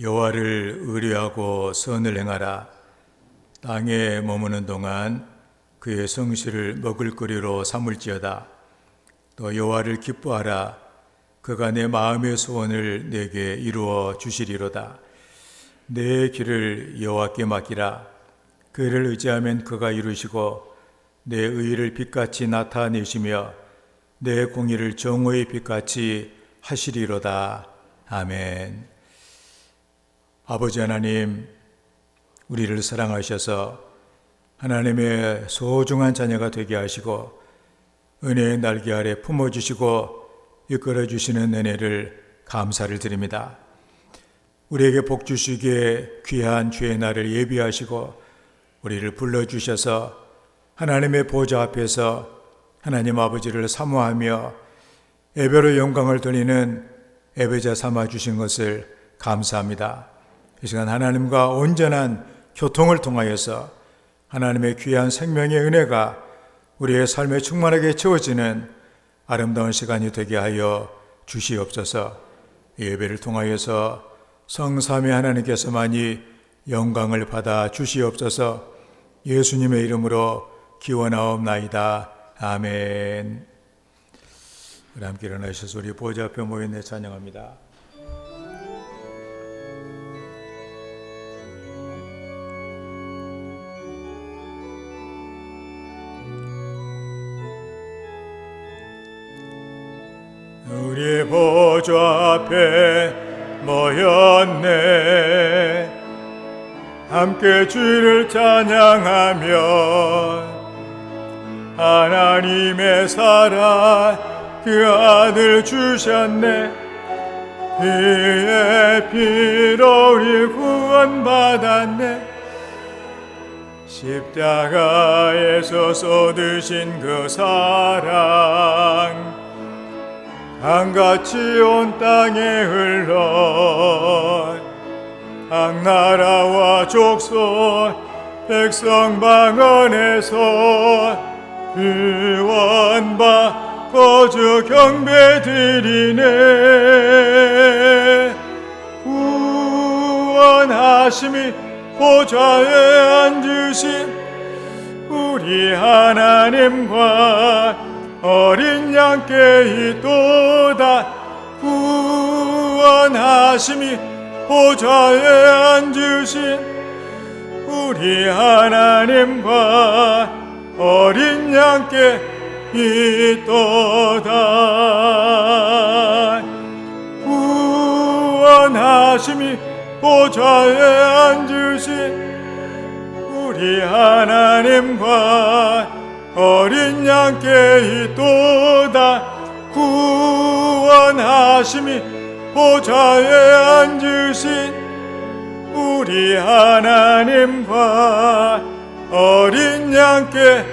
여호와를 의뢰하고 선을 행하라. 땅에 머무는 동안 그의 성실을 먹을거리로 삼을지어다. 또 여호와를 기뻐하라. 그가 내 마음의 소원을 내게 이루어 주시리로다. 내 길을 여호와께 맡기라. 그를 의지하면 그가 이루시고 내 의를 빛같이 나타내시며 내 공의를 정오의 빛같이 하시리로다. 아멘. 아버지 하나님, 우리를 사랑하셔서 하나님의 소중한 자녀가 되게 하시고 은혜의 날개 아래 품어주시고 이끌어주시는 은혜를 감사를 드립니다. 우리에게 복 주시기에 귀한 주의 날을 예비하시고 우리를 불러주셔서 하나님의 보좌 앞에서 하나님 아버지를 사모하며 예배로 영광을 돌리는 예배자 삼아주신 것을 감사합니다. 이 시간 하나님과 온전한 교통을 통하여서 하나님의 귀한 생명의 은혜가 우리의 삶에 충만하게 채워지는 아름다운 시간이 되게 하여 주시옵소서. 예배를 통하여서 성삼위 하나님께서만이 영광을 받아 주시옵소서. 예수님의 이름으로 기원하옵나이다. 아멘. 우리 함께 일어나셔서 우리 보좌 앞에 모였네 찬양합니다. 우리 보좌 앞에 모였네. 함께 주를 찬양하며 하나님의 사랑 그 아들 주셨네. 그의 피로 우리 구원받았네. 십자가에서 쏟으신 그 사랑 강같이 온 땅에 흘러 각 나라와 족속 백성 방언에서 구원받고 주 경배드리네. 구원하심이 보좌에 앉으신 우리 하나님과 어린 양께 있도다. 구원하심이 보좌에 앉으신 우리 하나님과 어린 양께 있도다. 구원하심이 보좌에 앉으신 우리 하나님과 어린 양께 있도다. 구원하심이 보좌에 앉으신 우리 하나님과 어린 양께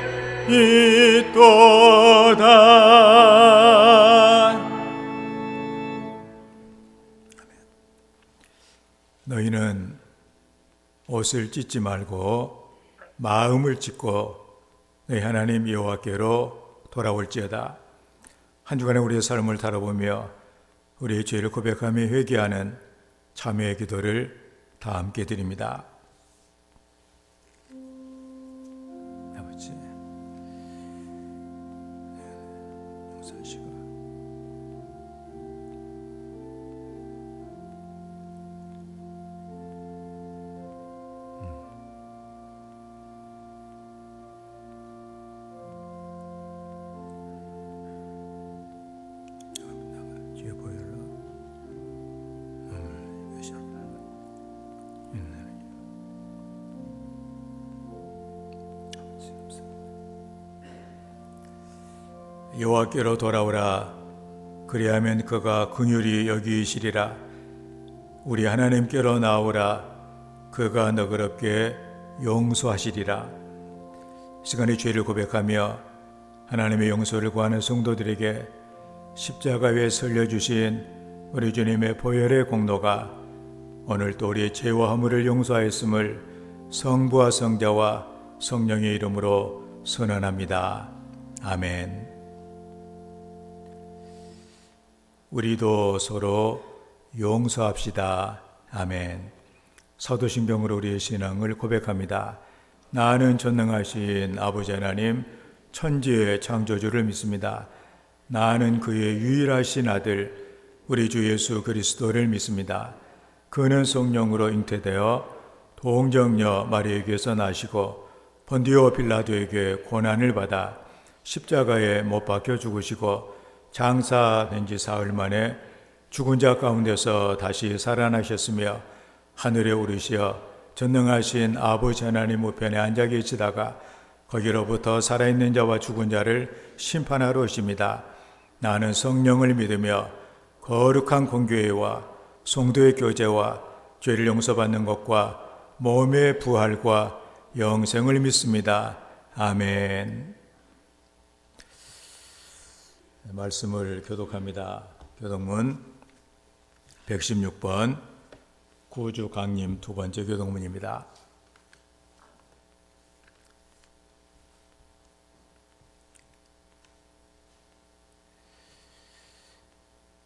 있도다. 너희는 옷을 찢지 말고 마음을 찢고 너희 하나님 여호와께로 돌아올지어다. 한 주간의 우리의 삶을 돌아보며 우리의 죄를 고백하며 회개하는 참회의 기도를 다 함께 드립니다. 아버지, 용서하시고 여호와께로 돌아오라. 그리하면 그가 긍휼히 여기시리라. 우리 하나님께로 나오라. 그가 너그럽게 용서하시리라. 시간의 죄를 고백하며 하나님의 용서를 구하는 성도들에게 십자가 위에 설려주신 우리 주님의 보혈의 공로가 오늘 또 우리의 죄와 허물을 용서하였음을 성부와 성자와 성령의 이름으로 선언합니다. 아멘. 우리도 서로 용서합시다. 아멘. 사도신경으로 우리의 신앙을 고백합니다. 나는 전능하신 아버지 하나님 천지의 창조주를 믿습니다. 나는 그의 유일하신 아들 우리 주 예수 그리스도를 믿습니다. 그는 성령으로 잉태되어 동정녀 마리아에게서 나시고 본디오 빌라도에게 고난을 받아 십자가에 못 박혀 죽으시고 장사된 지 사흘 만에 죽은 자 가운데서 다시 살아나셨으며 하늘에 오르시어 전능하신 아버지 하나님 우편에 앉아 계시다가 거기로부터 살아있는 자와 죽은 자를 심판하러 오십니다. 나는 성령을 믿으며 거룩한 공교회와 성도의 교제와 죄를 용서받는 것과 몸의 부활과 영생을 믿습니다. 아멘. 말씀을 교독합니다. 교독문 116번 구주 강림 두 번째 교독문입니다.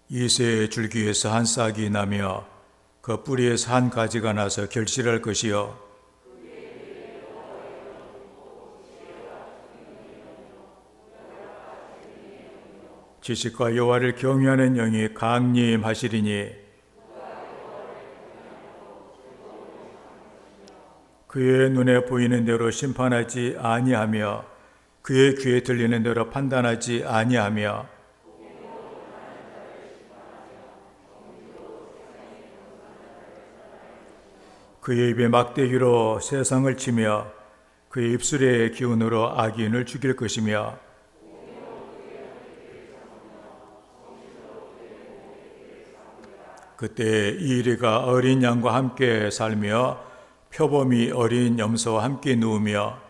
이새의 줄기에서 한 싹이 나며 그 뿌리에서 한 가지가 나서 결실할 것이요 지식과 여호와를 경외하는 영이 강림하시리니 그의 눈에 보이는 대로 심판하지 아니하며 그의 귀에 들리는 대로 판단하지 아니하며 그의 입에 막대기로 세상을 치며 그의 입술의 기운으로 악인을 죽일 것이며 그때 이 이리가 어린 양과 함께 살며 표범이 어린 염소와 함께 누우며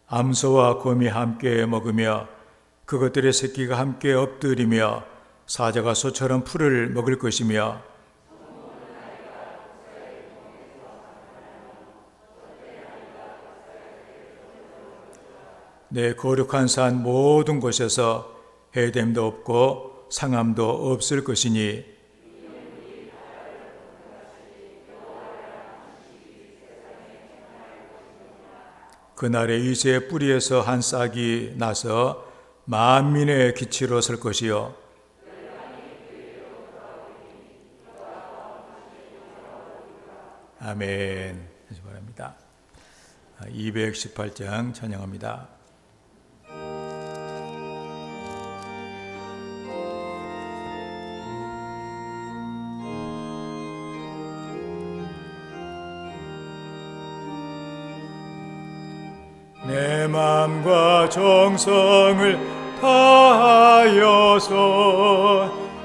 암소와 곰이 함께 먹으며 그것들의 새끼가 함께 엎드리며 사자가 소처럼 풀을 먹을 것이며 내 거룩한 산 모든 곳에서 해됨도 없고 상함도 없을 것이니 그날에 이새의 뿌리에서 한 싹이 나서 만민의 기치로 설 것이요 아멘. 하시 바랍니다. 218장 찬양합니다. 내 마음과 정성을 다하여서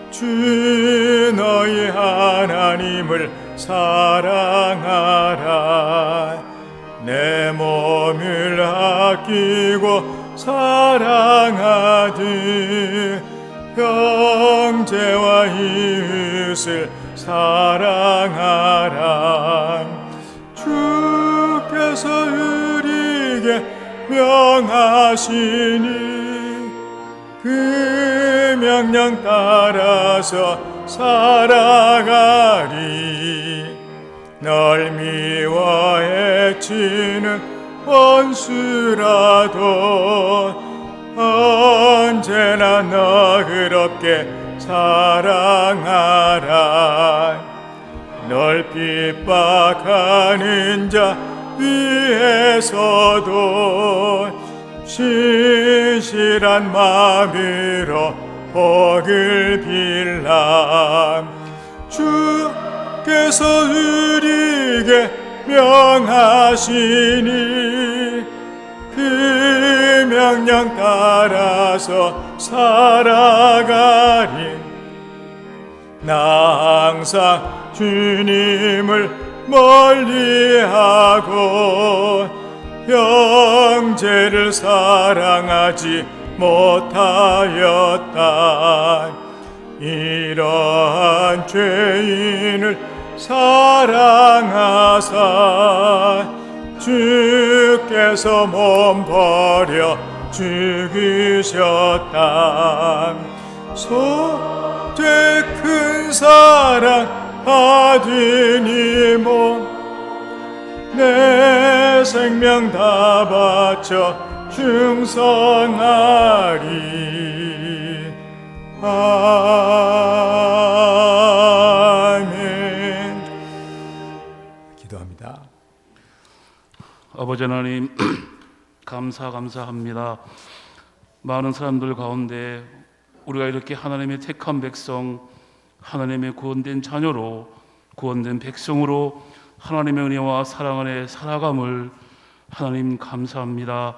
주 너희 하나님을 사랑하라. 내 몸을 아끼고 사랑하듯 형제와 이웃을 사랑하라. 주께서 우리에게 명하시니 그 명령 따라서 살아가리. 널 미워 해치는 원수라도 언제나 너그럽게 사랑하라. 널 핍박하는 자 위에서도 신실한 마음으로 복을 빌라. 주께서 우리에게 명하시니 그 명령 따라서 살아가리. 나 항상 주님을 멀리하고 형제를 사랑하지 못하였다. 이러한 죄인을 사랑하사 주께서 몸 버려 죽이셨다. 소되 큰 사랑 받은 이 몸 내 생명 다 바쳐 충성하리. 아멘. 기도합니다. 아버지 하나님, 감사합니다. 많은 사람들 가운데 우리가 이렇게 하나님의 택한 백성, 하나님의 구원된 자녀로, 구원된 백성으로 하나님의 은혜와 사랑 안에 살아감을 하나님 감사합니다.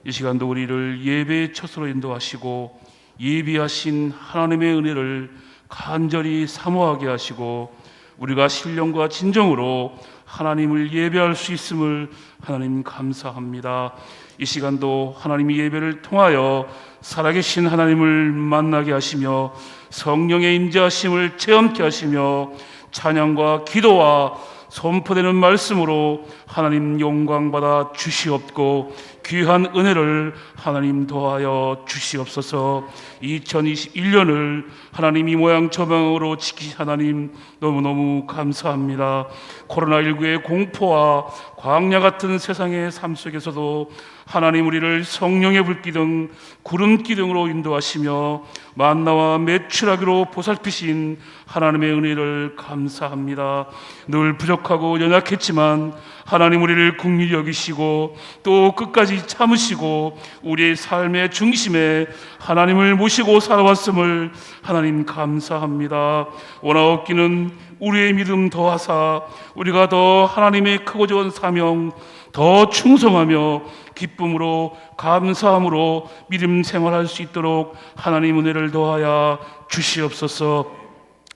이 시간도 우리를 예배의 처소로 인도하시고 예비하신 하나님의 은혜를 간절히 사모하게 하시고 우리가 신령과 진정으로 하나님을 예배할 수 있음을 하나님 감사합니다. 이 시간도 하나님의 예배를 통하여 살아계신 하나님을 만나게 하시며 성령의 임재하심을 체험케 하시며 찬양과 기도와 선포되는 말씀으로 하나님 영광받아 주시옵고 귀한 은혜를 하나님 더하여 주시옵소서. 2021년을 하나님 이 모양 저 모양으로 지키신 하나님 너무너무 감사합니다. 코로나19의 공포와 광야 같은 세상의 삶 속에서도 하나님 우리를 성령의 불기둥 구름 기둥으로 인도하시며 만나와 매출하기로 보살피신 하나님의 은혜를 감사합니다. 늘 부족하고 연약했지만 하나님 우리를 긍휼히 여기시고 또 끝까지 참으시고 우리의 삶의 중심에 하나님을 모시고 살아왔음을 하나님 감사합니다. 원하옵기는 우리의 믿음 더하사 우리가 더 하나님의 크고 좋은 사명 더 충성하며 기쁨으로 감사함으로 믿음 생활할 수 있도록 하나님 은혜를 더하여 주시옵소서.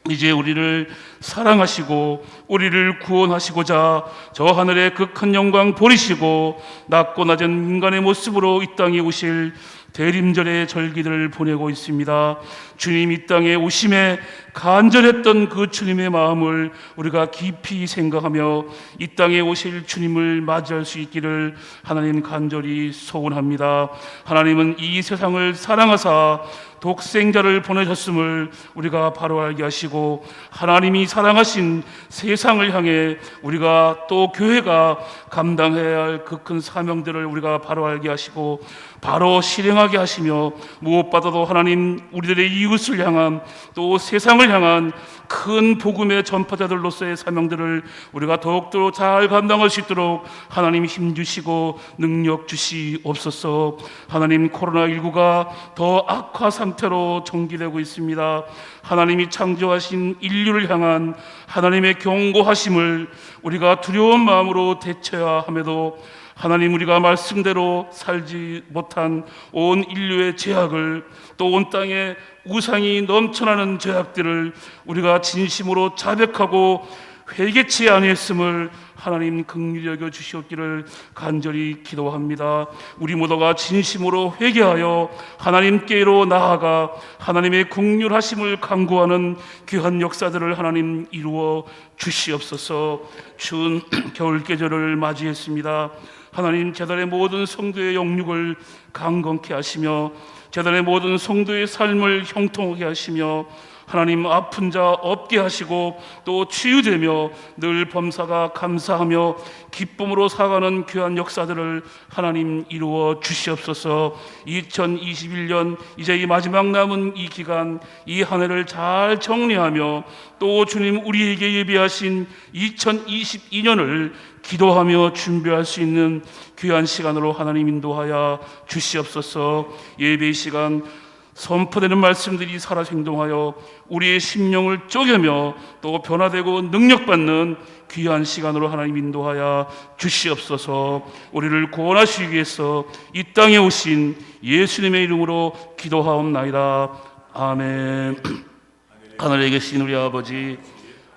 이제 우리를 사랑하시고 우리를 구원하시고자 저 하늘의 그 큰 영광 버리시고 낮고 낮은 인간의 모습으로 이 땅에 오실 대림절의 절기들을 보내고 있습니다. 주님 이 땅에 오심에 간절했던 그 주님의 마음을 우리가 깊이 생각하며 이 땅에 오실 주님을 맞이할 수 있기를 하나님 간절히 소원합니다. 하나님은 이 세상을 사랑하사 독생자를 보내셨음을 우리가 바로 알게 하시고 하나님이 사랑하신 세상을 향해 우리가 또 교회가 감당해야 할 그 큰 사명들을 우리가 바로 알게 하시고 바로 실행하게 하시며 무엇보다도 하나님 우리들의 이웃을 향한 또 세상을 향한 큰 복음의 전파자들로서의 사명들을 우리가 더욱더 잘 감당할 수 있도록 하나님 힘주시고 능력 주시옵소서. 하나님 코로나19가 더 악화 상태로 전개되고 있습니다. 하나님이 창조하신 인류를 향한 하나님의 경고하심을 우리가 두려운 마음으로 대처해야 함에도 하나님 우리가 말씀대로 살지 못한 온 인류의 죄악을 또 온 땅에 우상이 넘쳐나는 죄악들을 우리가 진심으로 자백하고 회개치 아니했음을 하나님 긍휼히 여겨 주시옵기를 간절히 기도합니다. 우리 모두가 진심으로 회개하여 하나님께로 나아가 하나님의 긍휼하심을 간구하는 귀한 역사들을 하나님 이루어 주시옵소서. 추운 겨울 계절을 맞이했습니다. 하나님 제단의 모든 성도의 영육을 강건케 하시며 제단의 모든 성도의 삶을 형통하게 하시며 하나님 아픈 자 없게 하시고 또 치유되며 늘 범사가 감사하며 기쁨으로 살아가는 귀한 역사들을 하나님 이루어 주시옵소서. 2021년 이제 이 마지막 남은 이 기간 이 한 해를 잘 정리하며 또 주님 우리에게 예비하신 2022년을 기도하며 준비할 수 있는 귀한 시간으로 하나님 인도하여 주시옵소서. 예배의 시간 선포되는 말씀들이 살아 생동하여 우리의 심령을 쪼개며 또 변화되고 능력받는 귀한 시간으로 하나님 인도하여 주시옵소서. 우리를 구원하시기 위해서 이 땅에 오신 예수님의 이름으로 기도하옵나이다. 아멘. 하늘에 계신 우리 아버지,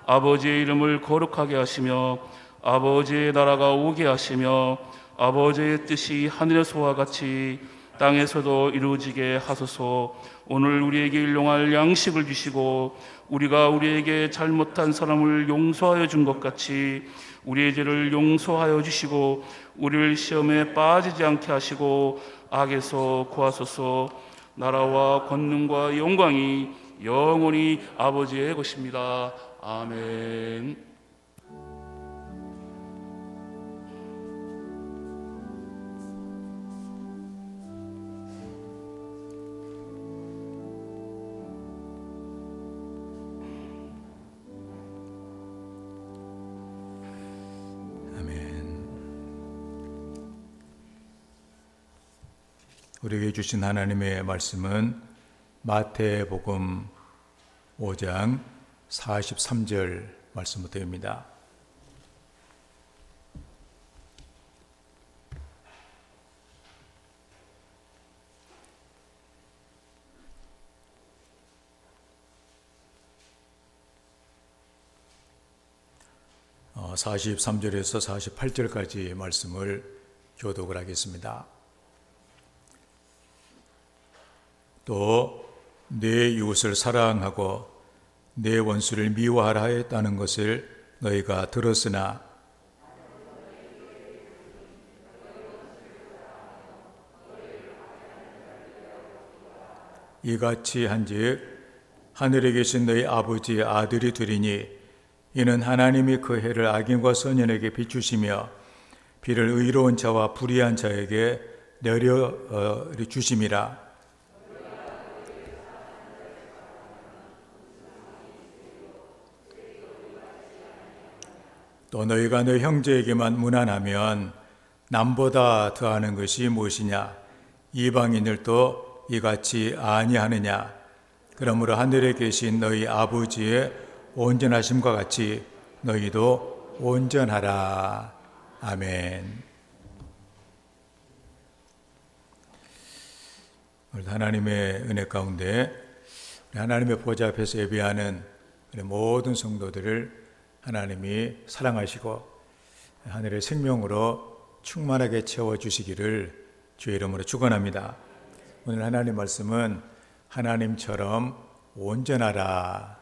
아버지의 이름을 거룩하게 하시며 아버지의 나라가 오게 하시며 아버지의 뜻이 하늘에서와 같이 땅에서도 이루어지게 하소서. 오늘 우리에게 일용할 양식을 주시고 우리가 우리에게 잘못한 사람을 용서하여 준 것 같이 우리의 죄를 용서하여 주시고 우리를 시험에 빠지지 않게 하시고 악에서 구하소서. 나라와 권능과 영광이 영원히 아버지의 것입니다. 아멘. 우리에게 주신 하나님의 말씀은 마태복음 5장 43절 말씀부터입니다. 어, 43절에서 48절까지 말씀을 교독을 하겠습니다. 또 내 이웃을 사랑하고 내 원수를 미워하라 했다는 것을 너희가 들었으나 이같이 한즉 하늘에 계신 너희 아버지의 아들이 되리니 이는 하나님이 그 해를 악인과 선인에게 비추시며 비를 의로운 자와 불의한 자에게 내려 주심이라. 또 너희가 너희 형제에게만 무난하면 남보다 더하는 것이 무엇이냐? 이방인들도 이같이 아니하느냐? 그러므로 하늘에 계신 너희 아버지의 온전하심과 같이 너희도 온전하라. 아멘. 오늘 하나님의 은혜 가운데 하나님의 보좌 앞에서 예배하는 모든 성도들을 하나님이 사랑하시고 하늘의 생명으로 충만하게 채워주시기를 주의 이름으로 축원합니다. 오늘 하나님 말씀은 하나님처럼 온전하라,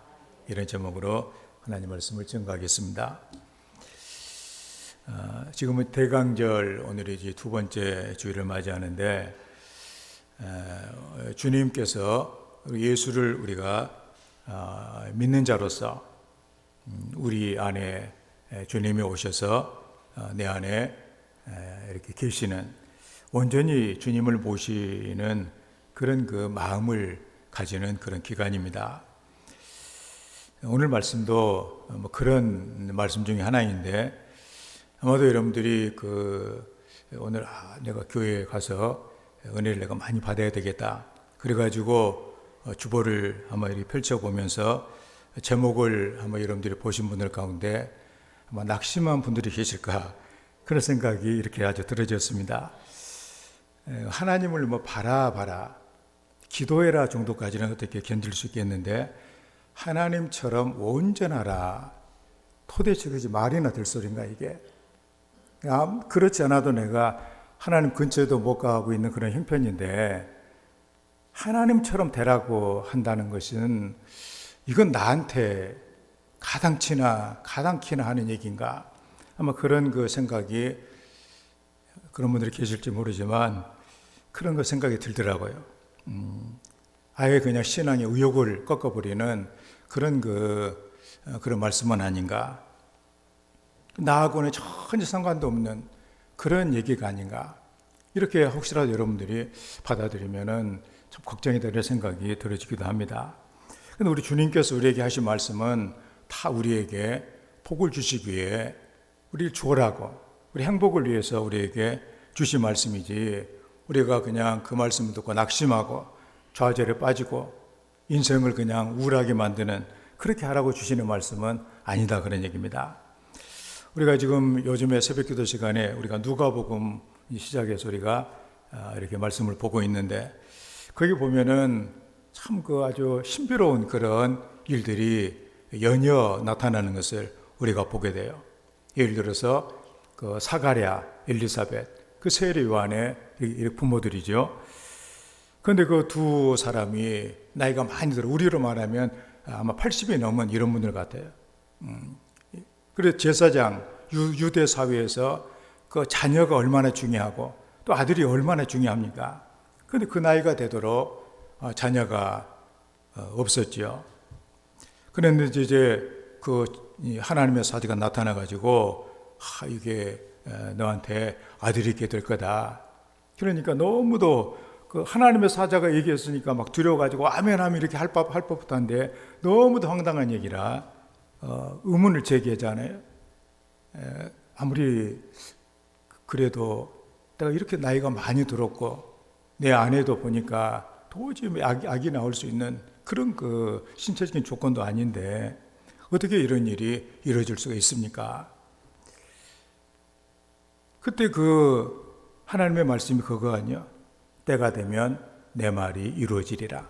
이런 제목으로 하나님 말씀을 증거하겠습니다. 지금은 대강절, 오늘이 이제 두 번째 주일을 맞이하는데 주님께서 예수를 우리가 믿는 자로서 우리 안에 주님이 오셔서 내 안에 이렇게 계시는, 온전히 주님을 모시는 그런 그 마음을 가지는 그런 기간입니다. 오늘 말씀도 뭐 그런 말씀 중에 하나인데, 아마도 여러분들이 오늘 내가 교회에 가서 은혜를 내가 많이 받아야 되겠다, 그래가지고 주보를 한번 이렇게 펼쳐보면서 제목을 한번 여러분들이 보신 분들 가운데 아마 낙심한 분들이 계실까, 그런 생각이 이렇게 아주 들어졌습니다. 하나님을 뭐 바라 기도해라 정도까지는 어떻게 견딜 수 있겠는데, 하나님처럼 온전하라, 도대체 그지 말이나 될 소린가 이게? 그렇지 않아도 내가 하나님 근처에도 못 가고 있는 그런 형편인데 하나님처럼 되라고 한다는 것은, 이건 나한테 가당키나 하는 얘기인가? 아마 그런 그 생각이, 그런 분들이 계실지 모르지만 그런 그 생각이 들더라고요. 아예 그냥 신앙의 의욕을 꺾어버리는 그런 말씀은 아닌가? 나하고는 전혀 상관도 없는 그런 얘기가 아닌가? 이렇게 혹시라도 여러분들이 받아들이면은 참 걱정이 되는 생각이 들어지기도 합니다. 근데 우리 주님께서 우리에게 하신 말씀은 다 우리에게 복을 주시기 위해 우리를 주어라고, 우리 행복을 위해서 우리에게 주신 말씀이지, 우리가 그냥 그 말씀을 듣고 낙심하고 좌절에 빠지고 인생을 그냥 우울하게 만드는, 그렇게 하라고 주시는 말씀은 아니다, 그런 얘기입니다. 우리가 지금 요즘에 새벽기도 시간에 우리가 누가복음 시작해서 우리가 이렇게 말씀을 보고 있는데, 거기 보면은 참 아주 신비로운 그런 일들이 연이어 나타나는 것을 우리가 보게 돼요. 예를 들어서 사가랴, 엘리사벳, 그 세례 요한의 부모들이죠. 그런데 그 두 사람이 나이가 많이 들어, 우리로 말하면 아마 80이 넘은 이런 분들 같아요. 그래서 제사장, 유대 사회에서 그 자녀가 얼마나 중요하고 또 아들이 얼마나 중요합니까? 그런데 그 나이가 되도록 자녀가 없었죠. 그런데 이제 그 하나님의 사자가 나타나 가지고 이게 너한테 아들이 있게 될 거다. 그러니까 너무도 그 하나님의 사자가 얘기했으니까 막 두려워가지고 아멘 하면 이렇게 할 법한데 너무도 황당한 얘기라 의문을 제기하잖아요. 아무리 그래도 내가 이렇게 나이가 많이 들었고 내 아내도 보니까 도저히 아기 나올 수 있는 그런 그 신체적인 조건도 아닌데 어떻게 이런 일이 이루어질 수가 있습니까? 그때 그 하나님의 말씀이 그거 아니요? 때가 되면 내 말이 이루어지리라.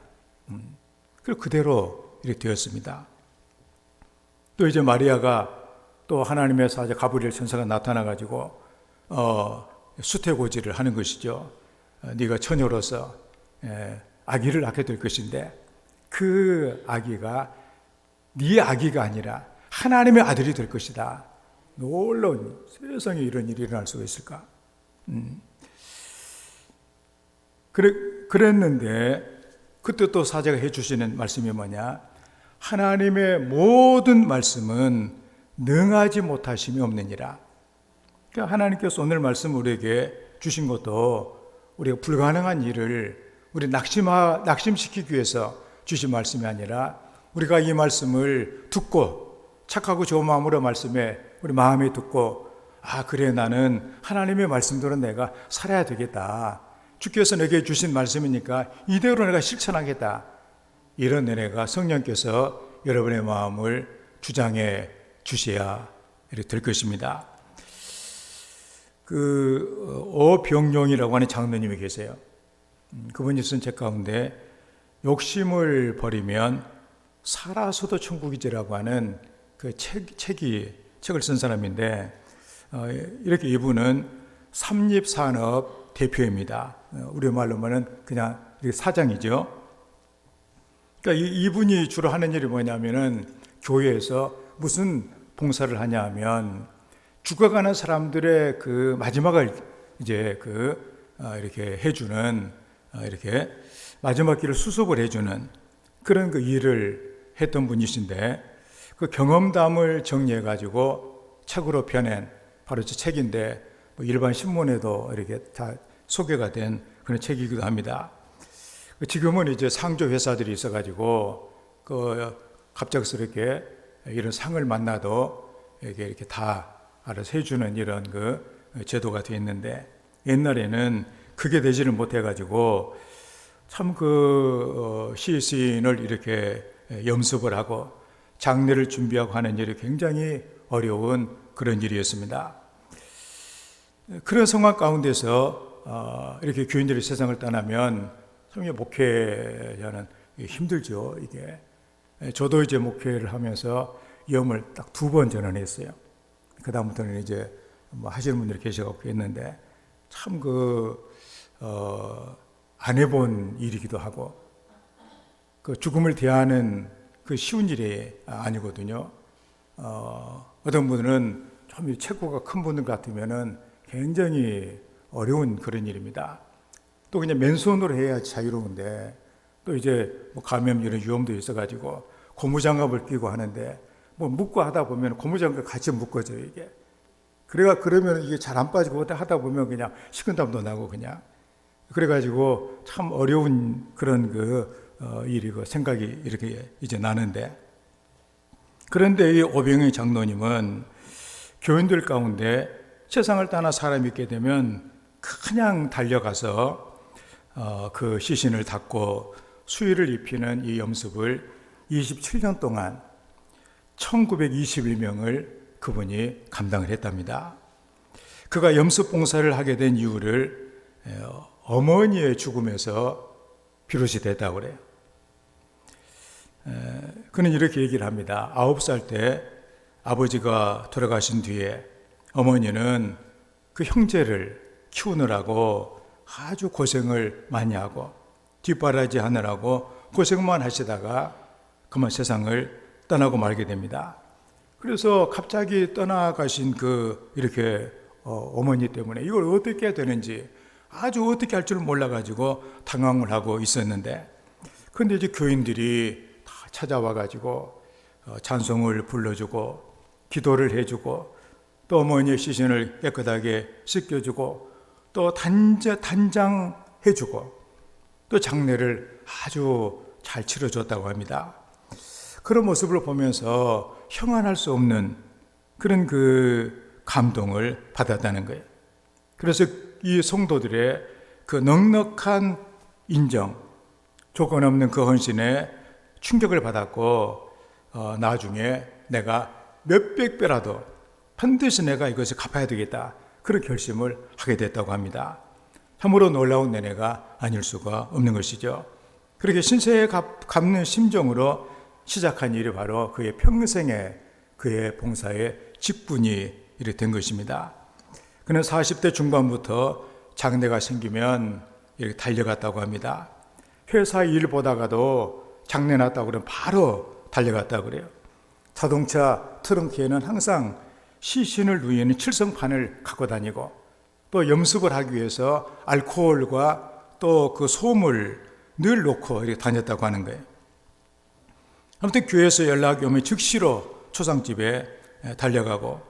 그리고 그대로 이렇게 되었습니다. 또 이제 마리아가 또 하나님의 사자 가브리엘 천사가 나타나가지고 수태고지를 하는 것이죠. 네가 처녀로서 아기를 낳게 될 것인데 그 아기가 네 아기가 아니라 하나님의 아들이 될 것이다. 놀라운 세상에 이런 일이 일어날 수가 있을까? 그랬는데 그때 또 사자가 해주시는 말씀이 뭐냐? 하나님의 모든 말씀은 능하지 못하심이 없느니라. 그러니까 하나님께서 오늘 말씀 우리에게 주신 것도 우리가 불가능한 일을 우리 낙심시키기 위해서 주신 말씀이 아니라 우리가 이 말씀을 듣고 착하고 좋은 마음으로 말씀에 우리 마음에 듣고 그래 나는 하나님의 말씀대로 내가 살아야 되겠다. 주께서 내게 주신 말씀이니까 이대로 내가 실천하겠다. 이런 은혜가 성령께서 여러분의 마음을 주장해 주셔야 될 것입니다. 어병용이라고 하는 장로님이 계세요. 그분이 쓴 책 가운데 욕심을 버리면 살아서도 천국이지라고 하는 그 책을 쓴 사람인데 이렇게 이분은 삼립산업 대표입니다. 우리말로 하면 그냥 사장이죠. 그러니까 이분이 주로 하는 일이 뭐냐면은 교회에서 무슨 봉사를 하냐 하면 죽어가는 사람들의 그 마지막을 이제 이렇게 해주는 이렇게 마지막 길을 수습을 해주는 그런 그 일을 했던 분이신데 그 경험담을 정리해 가지고 책으로 펴낸 바로 저 책인데 일반 신문에도 이렇게 다 소개가 된 그런 책이기도 합니다. 지금은 이제 상조 회사들이 있어가지고 갑작스럽게 이런 상을 만나도 이렇게 다 알아서 해주는 이런 그 제도가 되어 있는데 옛날에는 그게 되지를 못해가지고 참 시신을 이렇게 염습을 하고 장례를 준비하고 하는 일이 굉장히 어려운 그런 일이었습니다. 그런 상황 가운데서 이렇게 교인들이 세상을 떠나면 참 목회자는 힘들죠. 이게 저도 이제 목회를 하면서 염을 딱 2번 전환했어요. 그 다음부터는 이제 하시는 분들이 계셔갖고 했는데 참 안 해본 일이기도 하고 그 죽음을 대하는 그 쉬운 일이 아니거든요. 어떤 분은 좀 체구가 큰 분들 같으면은 굉장히 어려운 그런 일입니다. 또 그냥 맨손으로 해야 자유로운데 또 이제 감염 이런 위험도 있어가지고 고무장갑을 끼고 하는데 묶고 하다 보면 고무장갑 같이 묶어져요 이게. 그러면 이게 잘 안 빠지고 하다 보면 그냥 식은땀도 나고 그냥. 그래가지고 참 어려운 그런 일이고 생각이 이렇게 이제 나는데 그런데 이 오병희 장로님은 교인들 가운데 세상을 떠나 사람이 있게 되면 그냥 달려가서 그 시신을 닦고 수의를 입히는 이 염습을 27년 동안 1921명을 그분이 감당을 했답니다. 그가 염습 봉사를 하게 된 이유를 어머니의 죽음에서 비롯이 됐다고 그래요. 그는 이렇게 얘기를 합니다. 9살 때 아버지가 돌아가신 뒤에 어머니는 그 형제를 키우느라고 아주 고생을 많이 하고 뒷바라지 하느라고 고생만 하시다가 그만 세상을 떠나고 말게 됩니다. 그래서 갑자기 떠나가신 이렇게 어머니 때문에 이걸 어떻게 해야 되는지 아주 어떻게 할 줄 몰라가지고 당황을 하고 있었는데, 그런데 이제 교인들이 다 찾아와가지고 찬송을 불러주고 기도를 해주고 또 어머니의 시신을 깨끗하게 씻겨주고 또 단장해주고 또 장례를 아주 잘 치러줬다고 합니다. 그런 모습을 보면서 형언할 수 없는 그런 그 감동을 받았다는 거예요. 그래서 이 성도들의 그 넉넉한 인정, 조건 없는 그 헌신에 충격을 받았고 나중에 내가 몇백 배라도 반드시 내가 이것을 갚아야 되겠다, 그런 결심을 하게 됐다고 합니다. 참으로 놀라운 은혜가 아닐 수가 없는 것이죠. 그렇게 신세에 갚는 심정으로 시작한 일이 바로 그의 평생의 그의 봉사의 직분이 이렇게 된 것입니다. 그는 40대 중반부터 장례가 생기면 이렇게 달려갔다고 합니다. 회사 일 보다가도 장례 났다고 그러면 바로 달려갔다고 그래요. 자동차 트렁크에는 항상 시신을 누이는 칠성판을 갖고 다니고 또 염습을 하기 위해서 알코올과 또 그 솜을 늘 놓고 이렇게 다녔다고 하는 거예요. 아무튼 교회에서 연락이 오면 즉시로 초상집에 달려가고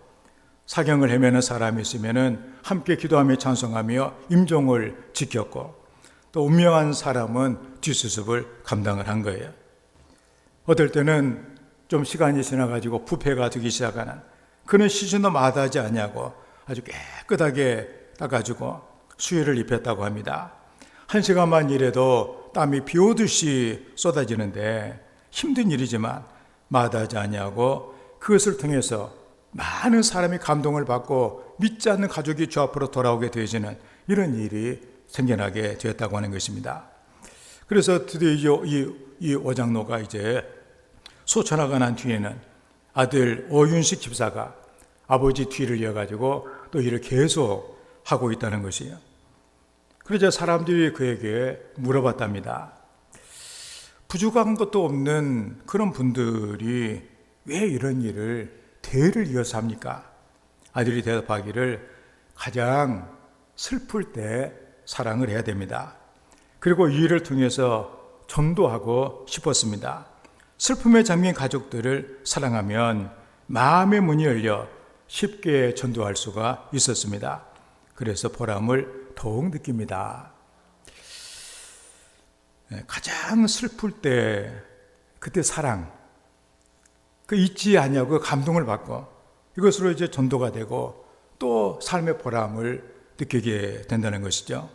사경을 헤매는 사람이 있으면 함께 기도하며 찬송하며 임종을 지켰고 또 운명한 사람은 뒷수습을 감당을 한 거예요. 어떨 때는 좀 시간이 지나가지고 부패가 되기 시작하는 그는 시신도 마다하지 않냐고 아주 깨끗하게 닦아주고 수의를 입혔다고 합니다. 1시간만 일해도 땀이 비 오듯이 쏟아지는데 힘든 일이지만 마다하지 않냐고 그것을 통해서 많은 사람이 감동을 받고 믿지 않는 가족이 주 앞으로 돌아오게 되어지는 이런 일이 생겨나게 되었다고 하는 것입니다. 그래서 드디어 이 오장로가 이제 소천하가 난 뒤에는 아들 오윤식 집사가 아버지 뒤를 이어가지고 또 일을 계속 하고 있다는 것이에요. 그러자 사람들이 그에게 물어봤답니다. 부족한 것도 없는 그런 분들이 왜 이런 일을 대를 이어서 합니까? 아들이 대답하기를 가장 슬플 때 사랑을 해야 됩니다. 그리고 이 일을 통해서 전도하고 싶었습니다. 슬픔에 잠긴 가족들을 사랑하면 마음의 문이 열려 쉽게 전도할 수가 있었습니다. 그래서 보람을 더욱 느낍니다. 가장 슬플 때 그때 사랑, 그 잊지 아니하고 감동을 받고 이것으로 이제 전도가 되고 또 삶의 보람을 느끼게 된다는 것이죠.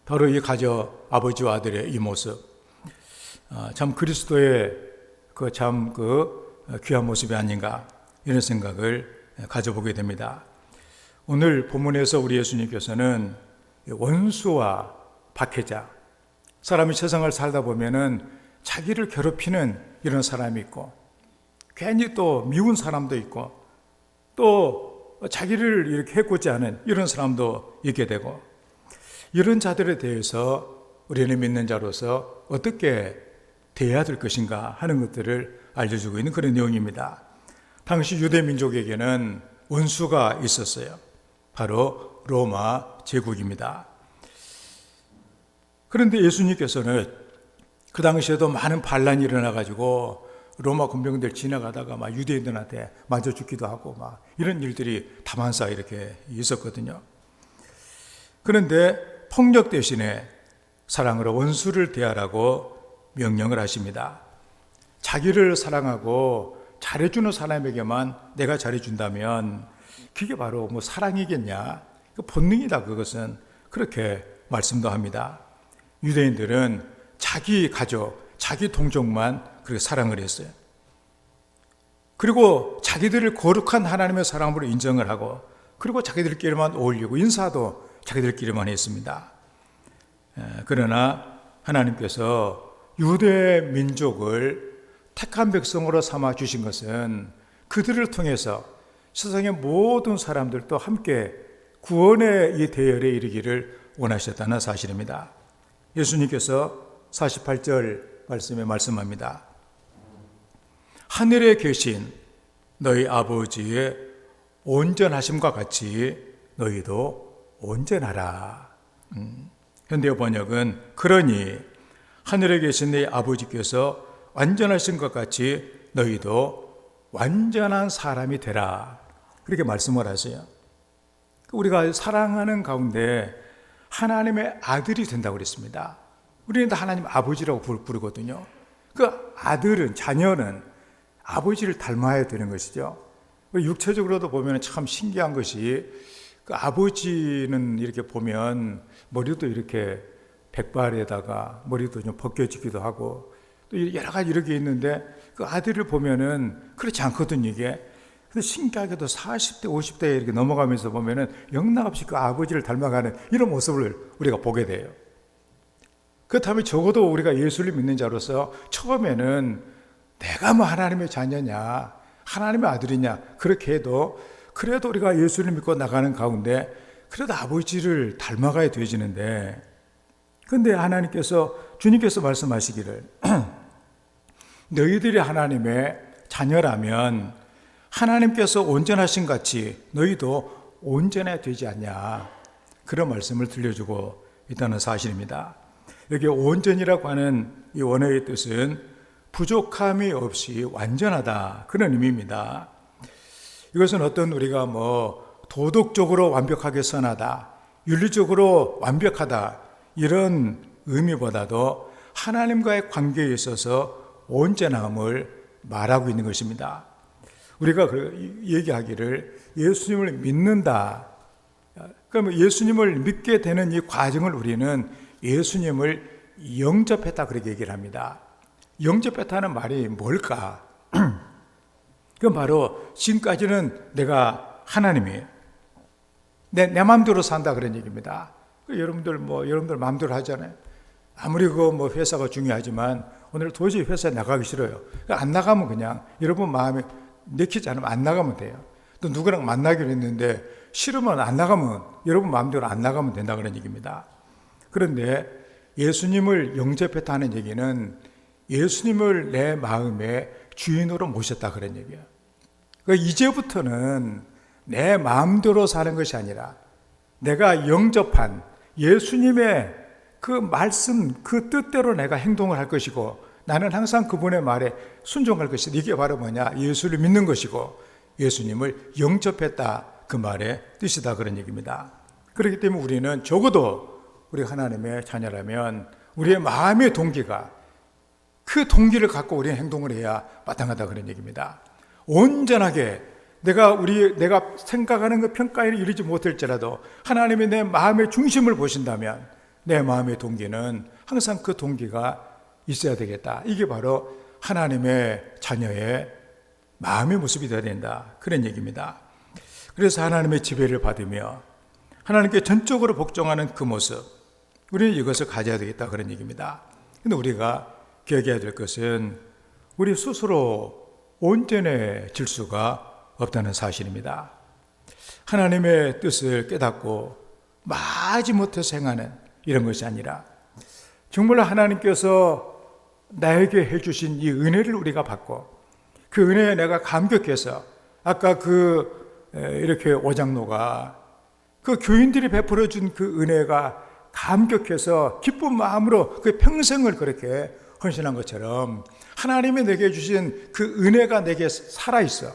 바로 이 가족 아버지와 아들의 이 모습, 참 그리스도의 그 귀한 모습이 아닌가 이런 생각을 가져보게 됩니다. 오늘 본문에서 우리 예수님께서는 원수와 박해자, 사람이 세상을 살다 보면은 자기를 괴롭히는 이런 사람이 있고 괜히 또 미운 사람도 있고 또 자기를 이렇게 해코지 않은 이런 사람도 있게 되고 이런 자들에 대해서 우리는 믿는 자로서 어떻게 대해야 될 것인가 하는 것들을 알려주고 있는 그런 내용입니다. 당시 유대 민족에게는 원수가 있었어요. 바로 로마 제국입니다. 그런데 예수님께서는 그 당시에도 많은 반란이 일어나가지고 로마 군병들 지나가다가 막 유대인들한테 맞아 죽기도 하고 막 이런 일들이 다만사 이렇게 있었거든요. 그런데 폭력 대신에 사랑으로 원수를 대하라고 명령을 하십니다. 자기를 사랑하고 잘해주는 사람에게만 내가 잘해준다면 그게 바로 뭐 사랑이겠냐? 그 본능이다, 그것은. 그렇게 말씀도 합니다. 유대인들은 자기 가족, 자기 동족만 그렇게 사랑을 했어요. 그리고 자기들을 거룩한 하나님의 사랑으로 인정을 하고 그리고 자기들끼리만 어울리고 인사도 자기들끼리만 했습니다. 그러나 하나님께서 유대 민족을 택한 백성으로 삼아 주신 것은 그들을 통해서 세상의 모든 사람들도 함께 구원의 이 대열에 이르기를 원하셨다는 사실입니다. 예수님께서 48절 말씀에 말씀합니다. 하늘에 계신 너희 아버지의 온전하심과 같이 너희도 온전하라. 현대 번역은 그러니 하늘에 계신 네 아버지께서 완전하신 것 같이 너희도 완전한 사람이 되라. 그렇게 말씀을 하세요. 우리가 사랑하는 가운데 하나님의 아들이 된다고 그랬습니다. 우리는 다 하나님 아버지라고 부르거든요. 그 아들은, 자녀는 아버지를 닮아야 되는 것이죠. 육체적으로도 보면 참 신기한 것이 그 아버지는 이렇게 보면 머리도 이렇게 백발에다가 머리도 좀 벗겨지기도 하고 또 여러 가지 이렇게 있는데 그 아들을 보면은 그렇지 않거든요, 이게. 근데 신기하게도 40대, 50대에 이렇게 넘어가면서 보면은 영락없이 그 아버지를 닮아가는 이런 모습을 우리가 보게 돼요. 그렇다면 적어도 우리가 예수를 믿는 자로서 처음에는 내가 뭐 하나님의 자녀냐, 하나님의 아들이냐, 그렇게 해도 그래도 우리가 예수를 믿고 나가는 가운데 그래도 아버지를 닮아가야 되어지는데, 근데 주님께서 말씀하시기를 너희들이 하나님의 자녀라면 하나님께서 온전하신 같이 너희도 온전해야 되지 않냐, 그런 말씀을 들려주고 있다는 사실입니다. 여기 온전이라고 하는 이 원어의 뜻은 부족함이 없이 완전하다, 그런 의미입니다. 이것은 어떤 우리가 도덕적으로 완벽하게 선하다, 윤리적으로 완벽하다, 이런 의미보다도 하나님과의 관계에 있어서 온전함을 말하고 있는 것입니다. 우리가 얘기하기를 예수님을 믿는다. 그러면 예수님을 믿게 되는 이 과정을 우리는 예수님을 영접했다, 그렇게 얘기를 합니다. 영접했다는 말이 뭘까? 그건 바로 지금까지는 내가 하나님이 내 마음대로 산다, 그런 얘기입니다. 여러분들 마음대로 하잖아요. 아무리 회사가 중요하지만 오늘 도저히 회사에 나가기 싫어요. 안 나가면 그냥 여러분 마음에 내키지 않으면 안 나가면 돼요. 또 누구랑 만나기로 했는데 싫으면 안 나가면, 여러분 마음대로 안 나가면 된다, 그런 얘기입니다. 그런데 예수님을 영접했다는 얘기는 예수님을 내 마음의 주인으로 모셨다, 그런 얘기예요. 그러니까 이제부터는 내 마음대로 사는 것이 아니라 내가 영접한 예수님의 그 말씀, 그 뜻대로 내가 행동을 할 것이고, 나는 항상 그분의 말에 순종할 것이다. 이게 바로 뭐냐? 예수를 믿는 것이고 예수님을 영접했다, 그 말의 뜻이다, 그런 얘기입니다. 그렇기 때문에 우리는 적어도 우리 하나님의 자녀라면 우리의 마음의 동기가, 그 동기를 갖고 우리는 행동을 해야 마땅하다, 그런 얘기입니다. 온전하게 내가 생각하는 그 평가에 이르지 못할지라도 하나님이 내 마음의 중심을 보신다면 내 마음의 동기는 항상 그 동기가 있어야 되겠다. 이게 바로 하나님의 자녀의 마음의 모습이 되어야 된다, 그런 얘기입니다. 그래서 하나님의 지배를 받으며 하나님께 전적으로 복종하는 그 모습, 우리는 이것을 가져야 되겠다, 그런 얘기입니다. 근데 우리가 기억해야 될 것은 우리 스스로 온전해질 수가 없다는 사실입니다. 하나님의 뜻을 깨닫고 마지못해서 행하는 이런 것이 아니라 정말 하나님께서 나에게 해주신 이 은혜를 우리가 받고 그 은혜에 내가 감격해서, 아까 이렇게 오장로가 그 교인들이 베풀어 준 그 은혜가 감격해서 기쁜 마음으로 그 평생을 그렇게 헌신한 것처럼 하나님이 내게 주신 그 은혜가 내게 살아있어.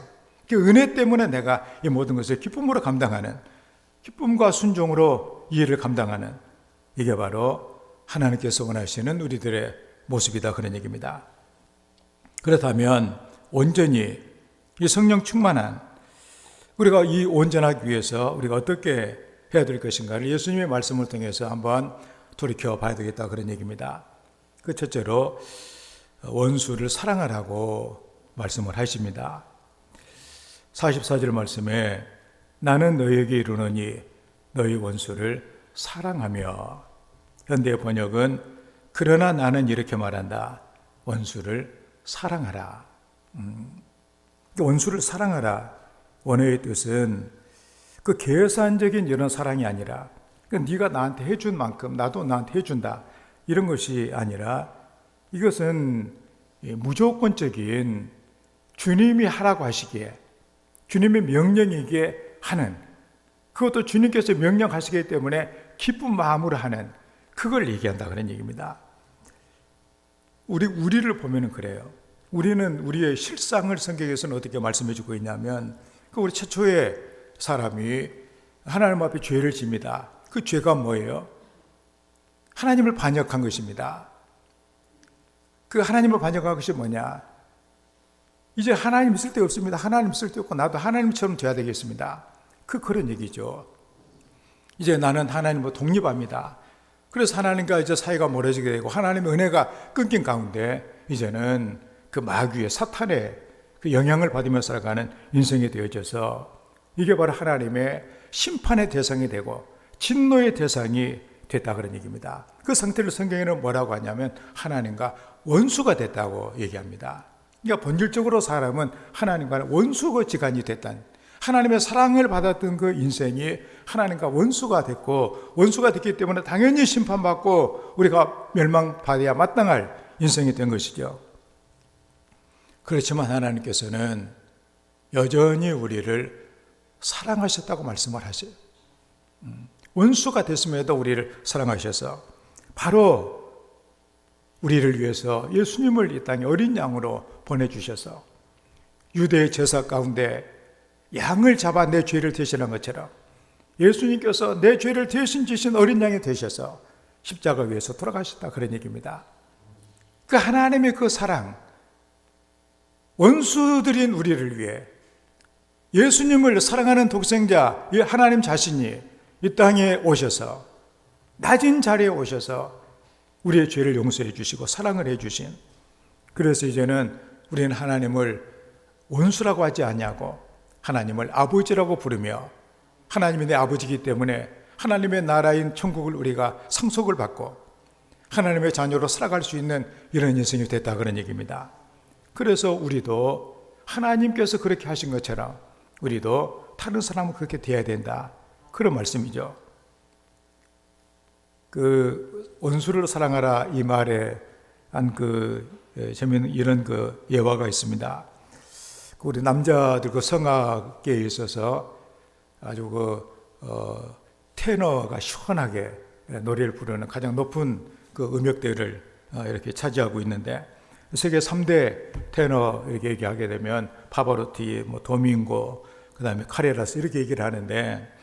그 은혜 때문에 내가 이 모든 것을 기쁨으로 감당하는, 기쁨과 순종으로 이 일을 감당하는, 이게 바로 하나님께서 원하시는 우리들의 모습이다, 그런 얘기입니다. 그렇다면 온전히 이 성령 충만한 우리가 이 온전하기 위해서 우리가 어떻게 해야 될 것인가를 예수님의 말씀을 통해서 한번 돌이켜 봐야 되겠다, 그런 얘기입니다. 그 첫째로 원수를 사랑하라고 말씀을 하십니다. 44절 말씀에 나는 너희에게 이르노니 너희 원수를 사랑하며, 현대 번역은 그러나 나는 이렇게 말한다. 원수를 사랑하라. 원수를 사랑하라. 원어의 뜻은 그 계산적인 이런 사랑이 아니라 네가 나한테 해준 만큼 나도 나한테 해준다, 이런 것이 아니라 이것은 무조건적인 주님이 하라고 하시기에 주님의 명령이기에 하는 그것도 주님께서 명령하시기 때문에 기쁜 마음으로 하는, 그걸 얘기한다 그런 얘기입니다. 우리를 보면은 그래요. 우리는 우리의 실상을 성경에서는 어떻게 말씀해 주고 있냐면, 우리 최초의 사람이 하나님 앞에 죄를 집니다. 그 죄가 뭐예요? 하나님을 반역한 것입니다. 그 하나님을 반역한 것이 뭐냐? 이제 하나님 쓸데 없습니다. 하나님 쓸데 없고 나도 하나님처럼 돼야 되겠습니다. 그런 얘기죠. 이제 나는 하나님과 독립합니다. 그래서 하나님과 이제 사이가 멀어지게 되고 하나님의 은혜가 끊긴 가운데 이제는 그 마귀의 사탄의 그 영향을 받으면서 살아가는 인생이 되어져서 이게 바로 하나님의 심판의 대상이 되고 진노의 대상이 됐다 그런 얘기입니다. 그 상태를 성경에는 뭐라고 하냐면 하나님과 원수가 됐다고 얘기합니다. 그러니까 본질적으로 사람은 하나님과 원수지간이 됐다는, 하나님의 사랑을 받았던 그 인생이 하나님과 원수가 됐고, 원수가 됐기 때문에 당연히 심판받고 우리가 멸망받아야 마땅할 인생이 된 것이죠. 그렇지만 하나님께서는 여전히 우리를 사랑하셨다고 말씀을 하세요. 원수가 됐음에도 우리를 사랑하셔서 바로 우리를 위해서 예수님을 이 땅에 어린 양으로 보내주셔서 유대의 제사 가운데 양을 잡아 내 죄를 대신한 것처럼 예수님께서 내 죄를 대신 지신 어린 양이 되셔서 십자가 위에서 돌아가셨다 그런 얘기입니다. 그 하나님의 그 사랑, 원수들인 우리를 위해 예수님을 사랑하는 독생자 하나님 자신이 이 땅에 오셔서 낮은 자리에 오셔서 우리의 죄를 용서해 주시고 사랑을 해 주신, 그래서 이제는 우리는 하나님을 원수라고 하지 않냐고 하나님을 아버지라고 부르며, 하나님이 내 아버지이기 때문에 하나님의 나라인 천국을 우리가 상속을 받고 하나님의 자녀로 살아갈 수 있는 이런 인생이 됐다 그런 얘기입니다. 그래서 우리도 하나님께서 그렇게 하신 것처럼 우리도 다른 사람은 그렇게 돼야 된다 그런 말씀이죠. 그 원수를 사랑하라 이 말에 한 재미있는 이런 예화가 있습니다. 우리 남자들 성악계에 있어서 아주 테너가 시원하게 노래를 부르는 가장 높은 음역대를 이렇게 차지하고 있는데, 세계 3대 테너 이렇게 얘기하게 되면 파바로티, 도밍고, 그 다음에 카레라스 이렇게 얘기를 하는데,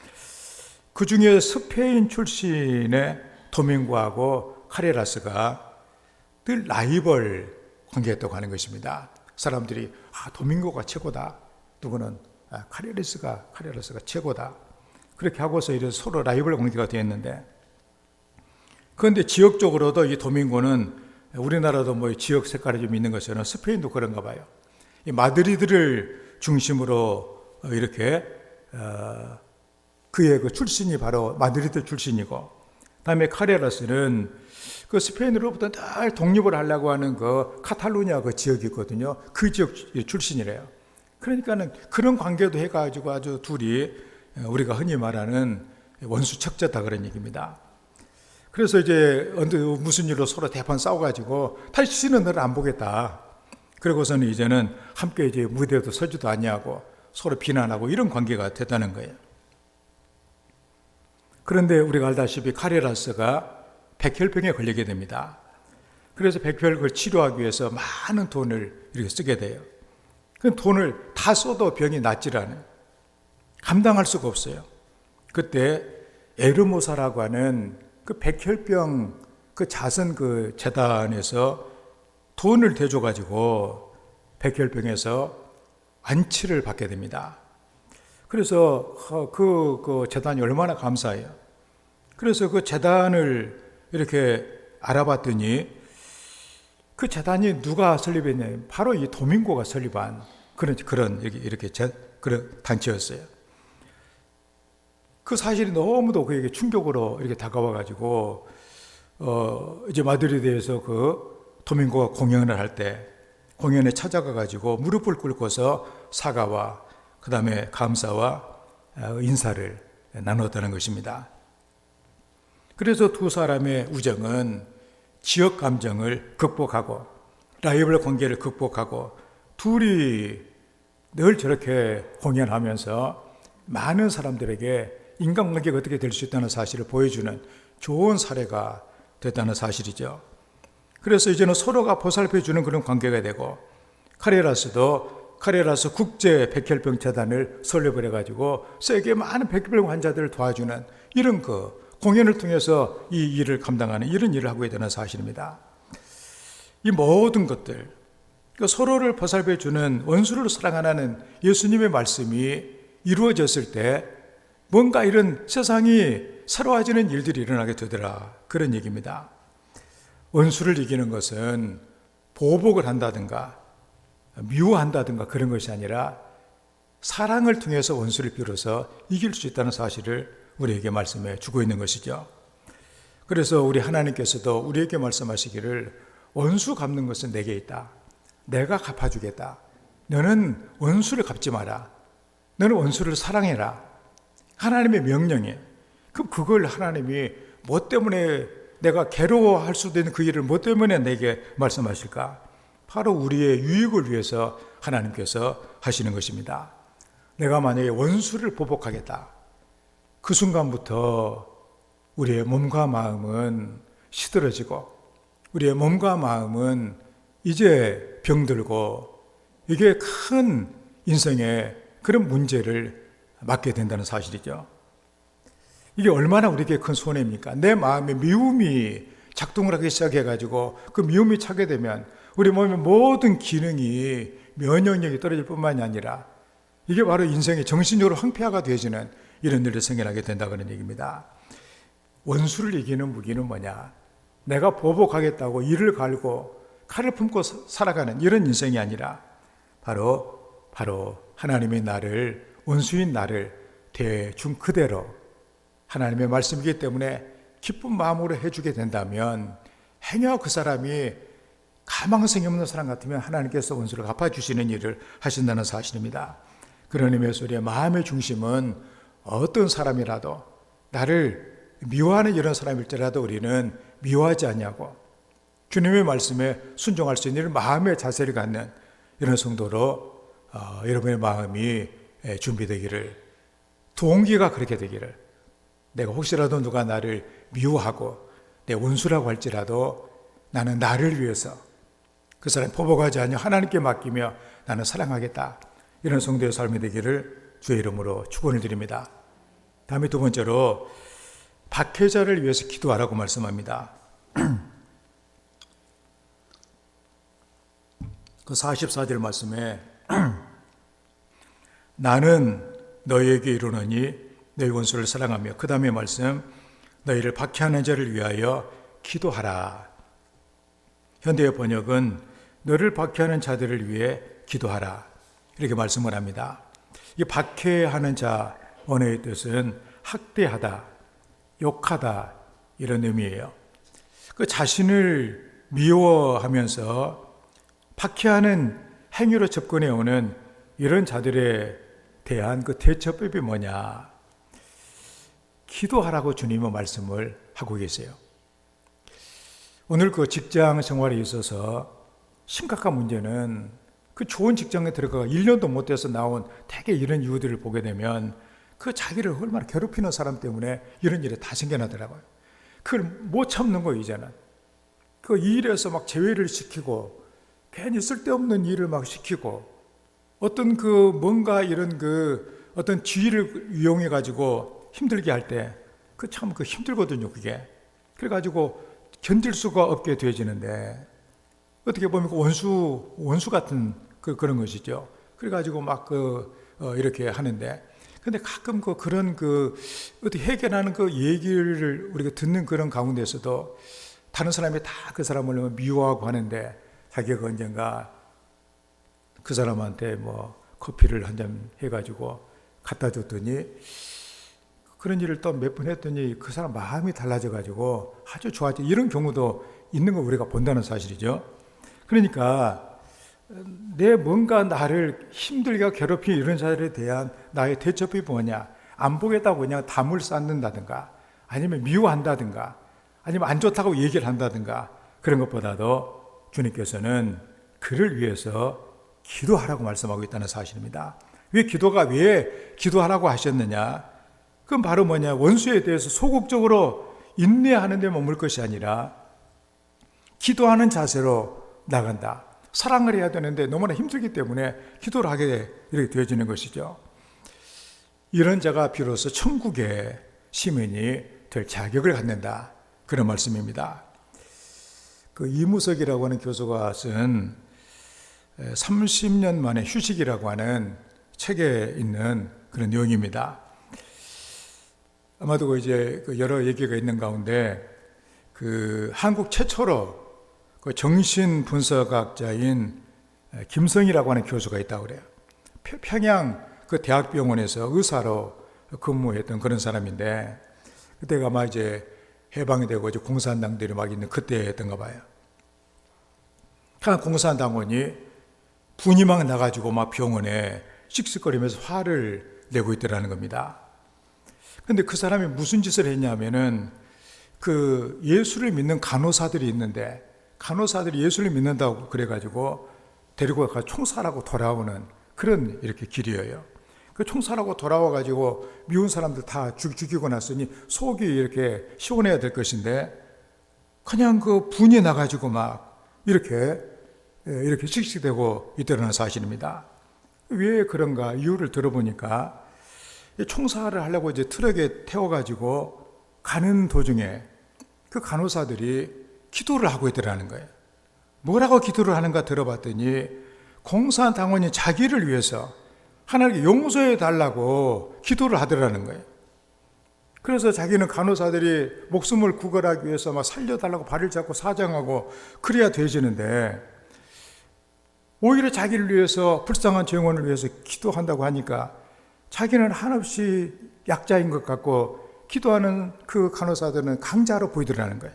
그 중에 스페인 출신의 도밍고하고 카레라스가 늘 라이벌 관계였다고 하는 것입니다. 사람들이 도밍고가 최고다, 누구는 카레라스가 최고다, 그렇게 하고서 이래서 서로 라이벌 관계가 되었는데, 그런데 지역적으로도 이 도밍고는 우리나라도 지역 색깔이 좀 있는 것처럼 스페인도 그런가 봐요. 이 마드리드를 중심으로 이렇게 그의 출신이 바로 마드리드 출신이고, 다음에 카레라스는 그 스페인으로부터 늘 독립을 하려고 하는 카탈루냐 지역이 있거든요. 그 지역 출신이래요. 그러니까는 그런 관계도 해가지고 아주 둘이 우리가 흔히 말하는 원수 척자다 그런 얘기입니다. 그래서 이제 무슨 일로 서로 대판 싸워가지고 다시는 너를 안 보겠다. 그러고서는 이제는 함께 이제 무대에도 서지도 않냐고 서로 비난하고 이런 관계가 됐다는 거예요. 그런데 우리가 알다시피 카레라스가 백혈병에 걸리게 됩니다. 그래서 백혈을 치료하기 위해서 많은 돈을 이렇게 쓰게 돼요. 그 돈을 다 써도 병이 낫질 않아요. 감당할 수가 없어요. 그때 에르모사라고 하는 백혈병 자선 재단에서 돈을 대줘가지고 백혈병에서 완치를 받게 됩니다. 그래서 그 재단이 얼마나 감사해요. 그래서 그 재단을 이렇게 알아봤더니 그 재단이 누가 설립했냐, 바로 이 도밍고가 설립한 그런 그런 단체였어요. 그 사실이 너무도 그에게 충격으로 이렇게 다가와가지고 이제 마드리드에서 도밍고가 공연을 할 때 공연에 찾아가가지고 무릎을 꿇고서 사과와 그 다음에 감사와 인사를 나눴다는 것입니다. 그래서 두 사람의 우정은 지역 감정을 극복하고 라이벌 관계를 극복하고 둘이 늘 저렇게 공연하면서 많은 사람들에게 인간관계가 어떻게 될 수 있다는 사실을 보여주는 좋은 사례가 됐다는 사실이죠. 그래서 이제는 서로가 보살펴주는 그런 관계가 되고, 카레라스 국제 백혈병 재단을 설립을 해가지고 세계 많은 백혈병 환자들을 도와주는 이런 공연을 통해서 이 일을 감당하는 이런 일을 하고 있다는 사실입니다. 이 모든 것들, 서로를 보살펴주는 원수를 사랑하는 예수님의 말씀이 이루어졌을 때 뭔가 이런 세상이 새로워지는 일들이 일어나게 되더라, 그런 얘기입니다. 원수를 이기는 것은 보복을 한다든가 미워한다든가 그런 것이 아니라 사랑을 통해서 원수를 비로소 이길 수 있다는 사실을 우리에게 말씀해 주고 있는 것이죠. 그래서 우리 하나님께서도 우리에게 말씀하시기를 원수 갚는 것은 내게 있다. 내가 갚아주겠다. 너는 원수를 갚지 마라. 너는 원수를 사랑해라. 하나님의 명령에 그걸 하나님이 뭐 때문에 내가 괴로워할 수도 있는 그 일을 뭐 때문에 내게 말씀하실까? 바로 우리의 유익을 위해서 하나님께서 하시는 것입니다. 내가 만약에 원수를 보복하겠다. 그 순간부터 우리의 몸과 마음은 시들어지고 우리의 몸과 마음은 이제 병들고 이게 큰 인생의 그런 문제를 맞게 된다는 사실이죠. 이게 얼마나 우리에게 큰 손해입니까? 내 마음에 미움이 작동을 하기 시작해가지고 그 미움이 차게 되면 우리 몸의 모든 기능이 면역력이 떨어질 뿐만이 아니라 이게 바로 인생의 정신적으로 황폐화가 되어지는 이런 일이 생겨나게 된다는 얘기입니다. 원수를 이기는 무기는 뭐냐? 내가 보복하겠다고 이를 갈고 칼을 품고 살아가는 이런 인생이 아니라 바로 하나님의 나를, 원수인 나를 대해준 그대로 하나님의 말씀이기 때문에 기쁜 마음으로 해주게 된다면 행여 그 사람이 가망성이 없는 사람 같으면 하나님께서 원수를 갚아주시는 일을 하신다는 사실입니다. 그런 의미에서 우리의 마음의 중심은 어떤 사람이라도 나를 미워하는 이런 사람일지라도 우리는 미워하지 않냐고 주님의 말씀에 순종할 수 있는 마음의 자세를 갖는 이런 성도로 여러분의 마음이 준비되기를, 동기가 그렇게 되기를, 내가 혹시라도 누가 나를 미워하고 내 원수라고 할지라도 나는 나를 위해서 그 사람 포복하지 않으며 하나님께 맡기며 나는 사랑하겠다, 이런 성도의 삶이 되기를 주의 이름으로 축원을 드립니다. 다음에 두 번째로 박해자를 위해서 기도하라고 말씀합니다. 그 44절 말씀에 나는 너희에게 이르노니 너희 원수를 사랑하며, 그 다음에 말씀 너희를 박해하는 자를 위하여 기도하라. 현대의 번역은 너를 박해하는 자들을 위해 기도하라, 이렇게 말씀을 합니다. 이 박해하는 자 언어의 뜻은 학대하다, 욕하다, 이런 의미예요. 그 자신을 미워하면서 박해하는 행위로 접근해 오는 이런 자들에 대한 그 대처법이 뭐냐? 기도하라고 주님은 말씀을 하고 계세요. 오늘 그 직장 생활에 있어서 심각한 문제는 그 좋은 직장에 들어가 1년도 못 돼서 나온 대개 이런 이유들을 보게 되면 그 자기를 얼마나 괴롭히는 사람 때문에 이런 일이 다 생겨나더라고요. 그걸 못 참는 거예요, 이제는. 그 일에서 막 제외를 시키고 괜히 쓸데없는 일을 막 시키고 어떤 그 뭔가 이런 그 어떤 지위를 이용해 가지고 힘들게 할 때 그 참 그 힘들거든요, 그게. 그래 가지고 견딜 수가 없게 되어지는데 어떻게 보면 그 원수 같은 그런 것이죠. 그래 가지고 막 이렇게 하는데, 근데 가끔 그런 어떻게 해결하는 그 얘기를 우리가 듣는 그런 가운데서도 다른 사람이 다 그 사람을 미워하고 하는데 자기가 언젠가 그 사람한테 뭐 커피를 한 잔 해가지고 갖다 줬더니 그런 일을 또 몇 번 했더니 그 사람 마음이 달라져가지고 아주 좋아져, 이런 경우도 있는 걸 우리가 본다는 사실이죠. 그러니까 내 뭔가 나를 힘들게 괴롭히는 이런 자들에 대한 나의 대처법이 뭐냐? 안 보겠다고 그냥 담을 쌓는다든가 아니면 미워한다든가 아니면 안 좋다고 얘기를 한다든가 그런 것보다도 주님께서는 그를 위해서 기도하라고 말씀하고 있다는 사실입니다. 왜 기도하라고 하셨느냐? 그건 바로 뭐냐? 원수에 대해서 소극적으로 인내하는 데 머물 것이 아니라 기도하는 자세로 나간다. 사랑을 해야 되는데 너무나 힘들기 때문에 기도를 하게 이렇게 되어지는 것이죠. 이런 자가 비로소 천국의 시민이 될 자격을 갖는다. 그런 말씀입니다. 그 이무석이라고 하는 교수가 쓴 30년 만에 휴식이라고 하는 책에 있는 그런 내용입니다. 아마도 이제 여러 얘기가 있는 가운데 그 한국 최초로 그 정신 분석학자인 김성이라고 하는 교수가 있다고 그래요. 평양 그 대학병원에서 의사로 근무했던 그런 사람인데 그때가 아마 이제 해방이 되고 이제 공산당들이 막 있는 그때였던가 봐요. 한 공산당원이 분이 막 나가지고 막 병원에 씩씩거리면서 화를 내고 있더라는 겁니다. 근데 그 사람이 무슨 짓을 했냐면은 그 예수를 믿는 간호사들이 있는데 간호사들이 예수를 믿는다고 그래가지고 데리고 가서 총살하고 돌아오는 그런 이렇게 길이에요. 그 총살하고 돌아와가지고 미운 사람들 다 죽이고 났으니 속이 이렇게 시원해야 될 것인데 그냥 그 분이 나가지고 막 이렇게 씩씩대고 있다는 사실입니다. 왜 그런가 이유를 들어보니까 총살을 하려고 이제 트럭에 태워가지고 가는 도중에 그 간호사들이 기도를 하고 있더라는 거예요. 뭐라고 기도를 하는가 들어봤더니 공산당원이 자기를 위해서 하나님께 용서해 달라고 기도를 하더라는 거예요. 그래서 자기는 간호사들이 목숨을 구걸하기 위해서 막 살려달라고 발을 잡고 사정하고 그래야 되지는데 오히려 자기를 위해서 불쌍한 죄인을 위해서 기도한다고 하니까 자기는 한없이 약자인 것 같고 기도하는 그 간호사들은 강자로 보이더라는 거예요.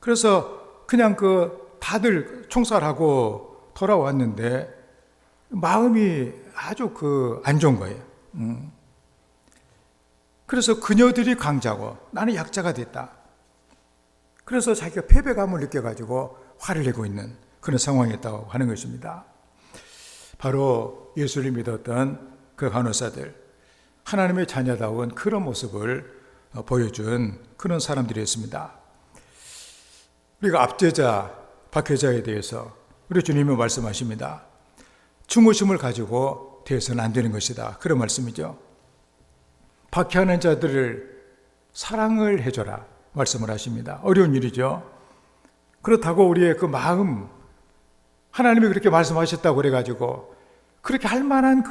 그래서 그냥 다들 총살하고 돌아왔는데 마음이 아주 안 좋은 거예요. 그래서 그녀들이 강자고 나는 약자가 됐다. 그래서 자기가 패배감을 느껴가지고 화를 내고 있는 그런 상황이었다고 하는 것입니다. 바로 예수를 믿었던 그 간호사들, 하나님의 자녀다운 그런 모습을 보여준 그런 사람들이었습니다. 우리가 압제자, 박해자에 대해서 우리 주님이 말씀하십니다. 중후심을 가지고 대해서는 안 되는 것이다. 그런 말씀이죠. 박해하는 자들을 사랑을 해줘라 말씀을 하십니다. 어려운 일이죠. 그렇다고 우리의 그 마음, 하나님이 그렇게 말씀하셨다고 그래가지고 그렇게 할 만한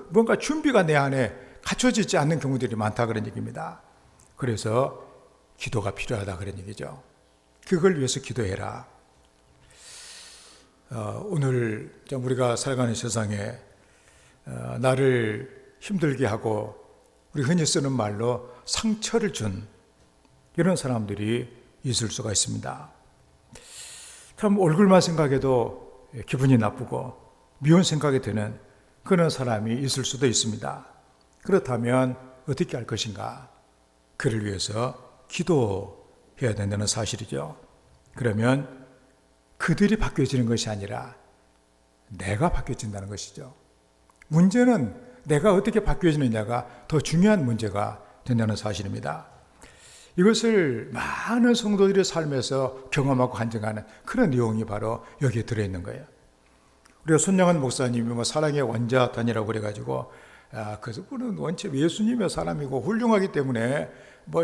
뭔가 준비가 내 안에 갖춰지지 않는 경우들이 많다 그런 얘기입니다. 그래서 기도가 필요하다 그런 얘기죠. 그걸 위해서 기도해라. 오늘 우리가 살아가는 세상에 나를 힘들게 하고 우리 흔히 쓰는 말로 상처를 준 이런 사람들이 있을 수가 있습니다. 참 얼굴만 생각해도 기분이 나쁘고 미운 생각이 드는 그런 사람이 있을 수도 있습니다. 그렇다면 어떻게 할 것인가? 그를 위해서 기도해야 된다는 사실이죠. 그러면 그들이 바뀌어지는 것이 아니라 내가 바뀌어진다는 것이죠. 문제는 내가 어떻게 바뀌어지느냐가 더 중요한 문제가 된다는 사실입니다. 이것을 많은 성도들의 삶에서 경험하고 간증하는 그런 내용이 바로 여기에 들어있는 거예요. 우리가 손양은 목사님이 사랑의 원자탄이라고 그래가지고 그분은 원체 예수님의 사람이고 훌륭하기 때문에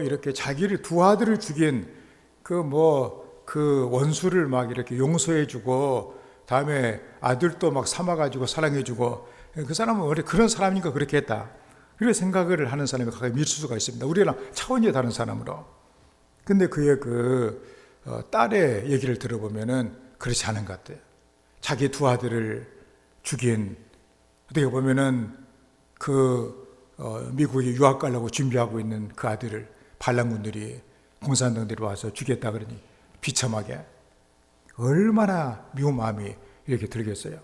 이렇게 자기를 두 아들을 죽인 그 원수를 막 이렇게 용서해주고 다음에 아들도 막 삼아가지고 사랑해주고 그 사람은 원래 그런 사람이니까 그렇게 했다. 이런 생각을 하는 사람이 가끔 있을 수가 있습니다. 우리랑 차원이 다른 사람으로. 근데 그의 딸의 얘기를 들어보면은 그렇지 않은 것 같아요. 자기 두 아들을 죽인, 어떻게 보면은 미국에 유학 가려고 준비하고 있는 그 아들을 반란군들이 공산당들이 와서 죽였다 그러니 비참하게 얼마나 미운 마음이 이렇게 들겠어요.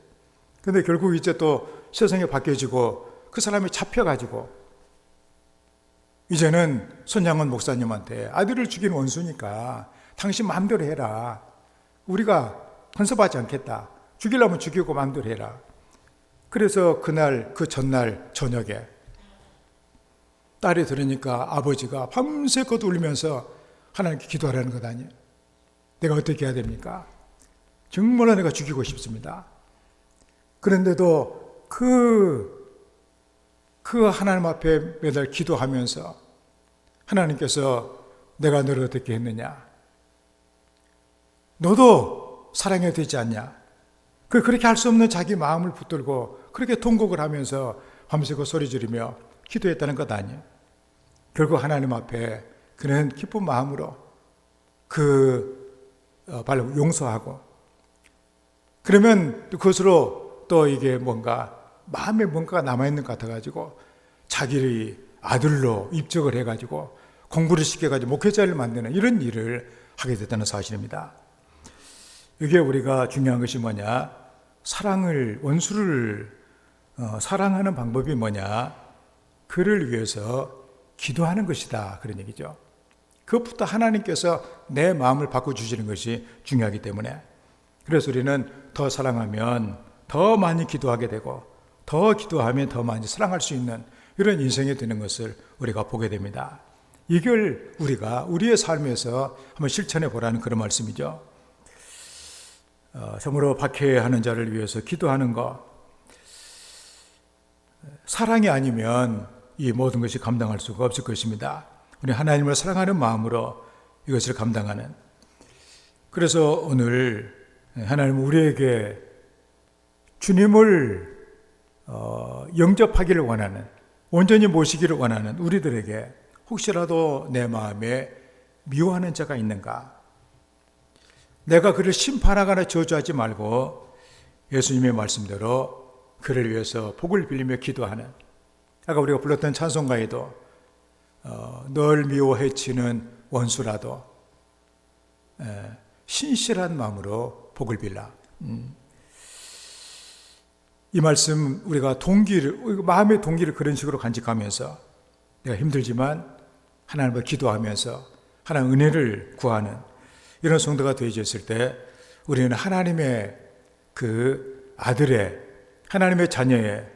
근데 결국 이제 또 세상이 바뀌어지고 그 사람이 잡혀가지고 이제는 손양원 목사님한테 아들을 죽인 원수니까 당신 마음대로 해라. 우리가 간섭하지 않겠다. 죽이려면 죽이고 마음대로 해라. 그래서 그 전날 저녁에 딸이 들으니까 아버지가 밤새껏 울면서 하나님께 기도하라는 것 아니에요. 내가 어떻게 해야 됩니까? 정말로 내가 죽이고 싶습니다. 그런데도 그 하나님 앞에 매달 기도하면서 하나님께서 내가 너를 어떻게 했느냐? 너도 사랑해야 되지 않냐? 그렇게 할 수 없는 자기 마음을 붙들고 그렇게 통곡을 하면서 밤새고 소리 지르며 기도했다는 것 아니에요. 결국 하나님 앞에 그는 기쁜 마음으로 바로 용서하고, 그러면 그것으로 또 이게 마음에 뭔가가 남아있는 것 같아가지고 자기의 아들로 입적을 해가지고 공부를 시켜가지고 목회자를 만드는 이런 일을 하게 됐다는 사실입니다. 이게 우리가 중요한 것이 뭐냐? 원수를 사랑하는 방법이 뭐냐? 그를 위해서 기도하는 것이다. 그런 얘기죠. 그것부터 하나님께서 내 마음을 바꿔주시는 것이 중요하기 때문에, 그래서 우리는 더 사랑하면 더 많이 기도하게 되고, 더 기도하면 더 많이 사랑할 수 있는 이런 인생이 되는 것을 우리가 보게 됩니다. 이걸 우리가 우리의 삶에서 한번 실천해 보라는 그런 말씀이죠. 참으로 박해하는 자를 위해서 기도하는 것, 사랑이 아니면 이 모든 것이 감당할 수가 없을 것입니다. 우리 하나님을 사랑하는 마음으로 이것을 감당하는, 그래서 오늘 하나님은 우리에게 주님을 영접하기를 원하는, 온전히 모시기를 원하는 우리들에게 혹시라도 내 마음에 미워하는 자가 있는가? 내가 그를 심판하거나 저주하지 말고 예수님의 말씀대로 그를 위해서 복을 빌리며 기도하는, 아까 우리가 불렀던 찬송가에도 널 미워 해치는 원수라도 신실한 마음으로 복을 빌라. 이 말씀 우리가 마음의 동기를 그런 식으로 간직하면서 내가 힘들지만 하나님과 기도하면서 하나님 은혜를 구하는 이런 성도가 되어졌을 때 우리는 하나님의 그 아들의, 하나님의 자녀의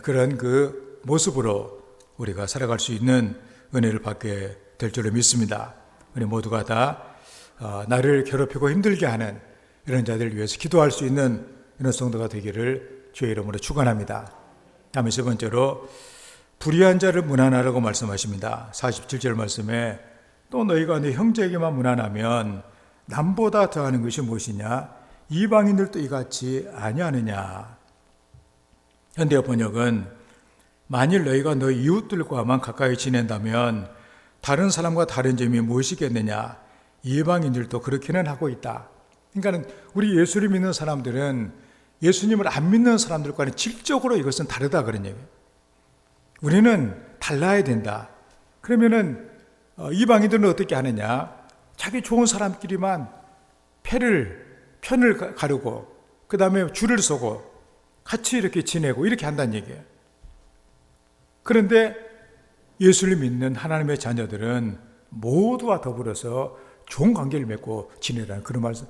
그런 그 모습으로 우리가 살아갈 수 있는 은혜를 받게 될 줄로 믿습니다. 우리 모두가 다 나를 괴롭히고 힘들게 하는 이런 자들을 위해서 기도할 수 있는 이런 성도가 되기를 주의 이름으로 축원합니다. 다음에 세 번째로 불의한 자를 문안하라고 말씀하십니다. 47절 말씀에 또 너희가 네 형제에게만 문안하면 남보다 더하는 것이 무엇이냐? 이방인들도 이같이 아니하느냐? 현대 번역은 만일 너희가 너희 이웃들과만 가까이 지낸다면 다른 사람과 다른 점이 무엇이겠느냐? 이방인들도 그렇게는 하고 있다. 그러니까 우리 예수를 믿는 사람들은 예수님을 안 믿는 사람들과는 질적으로 이것은 다르다 그런 얘기예요. 우리는 달라야 된다. 그러면은 이방인들은 어떻게 하느냐? 자기 좋은 사람끼리만 편을 가르고 그 다음에 줄을 서고 같이 이렇게 지내고 이렇게 한다는 얘기예요. 그런데 예수를 믿는 하나님의 자녀들은 모두와 더불어서 좋은 관계를 맺고 지내라는 그런 말씀,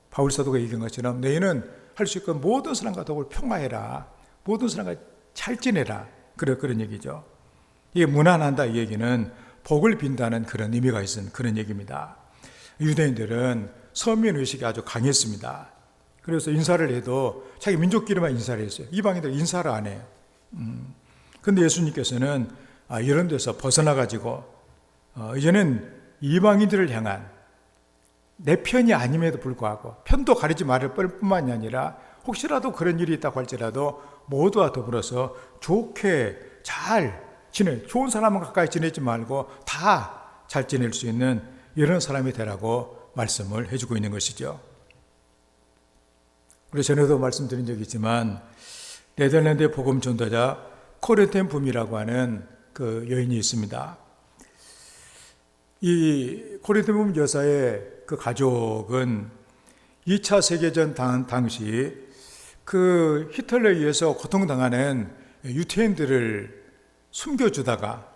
바울 사도가 얘기한 것처럼 너희는 할 수 있건 모든 사람과 더불어 평화해라, 모든 사람과 잘 지내라, 그런 얘기죠. 이게 무난한다 이 얘기는 복을 빈다는 그런 의미가 있는 그런 얘기입니다. 유대인들은 서민 의식이 아주 강했습니다. 그래서 인사를 해도 자기 민족끼리만 인사를 했어요. 이방인들 인사를 안 해요. 그런데 예수님께서는 이런 데서 벗어나가지고 이제는 이방인들을 향한 내 편이 아님에도 불구하고 편도 가리지 말을 뿐만이 아니라 혹시라도 그런 일이 있다고 할지라도 모두와 더불어서 좋게 잘 좋은 사람은 가까이 지내지 말고 다 잘 지낼 수 있는 이런 사람이 되라고 말씀을 해주고 있는 것이죠. 우리 전에도 말씀드린 적이 있지만 네덜란드의 복음 전도자 코렌텐 붐이라고 하는 그 여인이 있습니다. 이 코렌텐 붐 여사의 그 가족은 2차 세계전 당시 그 히틀러에 의해서 고통당하는 유태인들을 숨겨주다가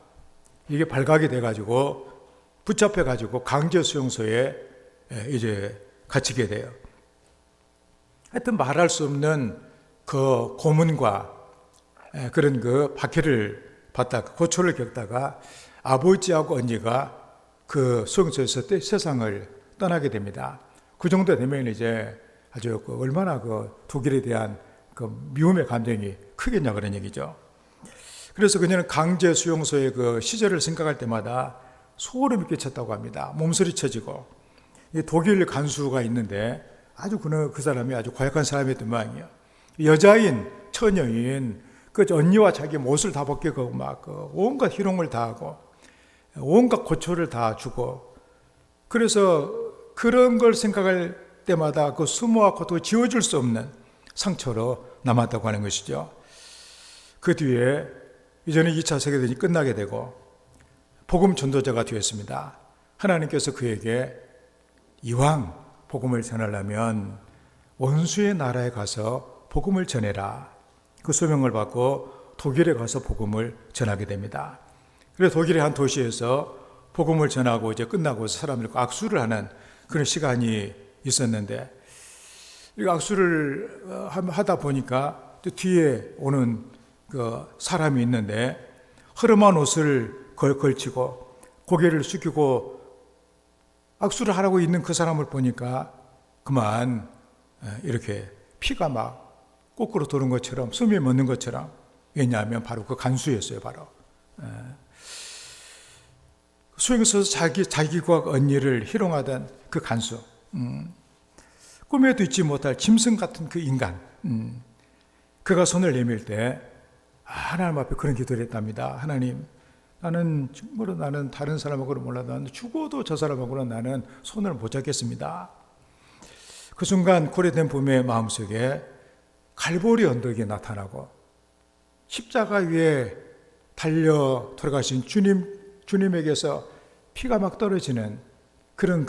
이게 발각이 돼가지고 붙잡혀가지고 강제 수용소에 이제 갇히게 돼요. 하여튼 말할 수 없는 그 고문과 그런 그 박해를 받다가 고초를 겪다가 아버지하고 언니가 그 수용소에서 세상을 떠나게 됩니다. 그 정도 되면 이제 아주 얼마나 독일에 대한 미움의 감정이 크겠냐 그런 얘기죠. 그래서 그녀는 강제 수용소의 시절을 생각할 때마다 소름이 끼쳤다고 합니다. 몸서리 쳐지고, 독일 간수가 있는데 아주 그 사람이 아주 고약한 사람이었던 모양이에요. 여자인 처녀인 그 언니와 자기 옷을 다 벗기고 온갖 희롱을 다 하고 온갖 고초를 다 주고, 그래서 그런 걸 생각할 때마다 그 수모와 고통을 지워줄 수 없는 상처로 남았다고 하는 것이죠. 그 뒤에 이제는 2차 세계대전이 끝나게 되고 복음 전도자가 되었습니다. 하나님께서 그에게 이왕 복음을 전하려면 원수의 나라에 가서 복음을 전해라. 그 소명을 받고 독일에 가서 복음을 전하게 됩니다. 그래서 독일의 한 도시에서 복음을 전하고 이제 끝나고 사람들과 악수를 하는 그런 시간이 있었는데, 이 악수를 하다 보니까 또 뒤에 오는 사람이 있는데 허름한 옷을 걸치고 고개를 숙이고 악수를 하라고 있는 그 사람을 보니까 그만 이렇게 피가 막 거꾸로 도는 것처럼, 숨이 멎는 것처럼. 왜냐하면 바로 그 간수였어요. 바로 수용소에서 자기과 언니를 희롱하던 그 간수, 꿈에도 잊지 못할 짐승 같은 그 인간, 그가 손을 내밀 때 하나님 앞에 그런 기도를 했답니다. 하나님, 나는 다른 사람하고는 몰라도 나는 죽어도 저 사람하고는 나는 손을 못 잡겠습니다. 그 순간 고려된 봄의 마음속에 갈보리 언덕이 나타나고 십자가 위에 달려 돌아가신 주님에게서 피가 막 떨어지는 그런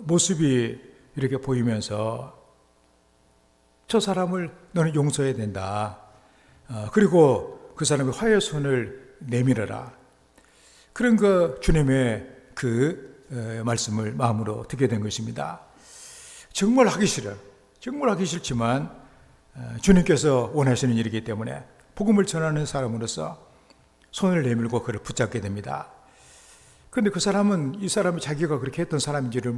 모습이 이렇게 보이면서 저 사람을 너는 용서해야 된다. 그리고 그 사람의 화해 손을 내밀어라. 그런 주님의 말씀을 마음으로 듣게 된 것입니다. 정말 하기 싫지만 주님께서 원하시는 일이기 때문에 복음을 전하는 사람으로서 손을 내밀고 그를 붙잡게 됩니다. 그런데 그 사람은 이 사람이 자기가 그렇게 했던 사람인지를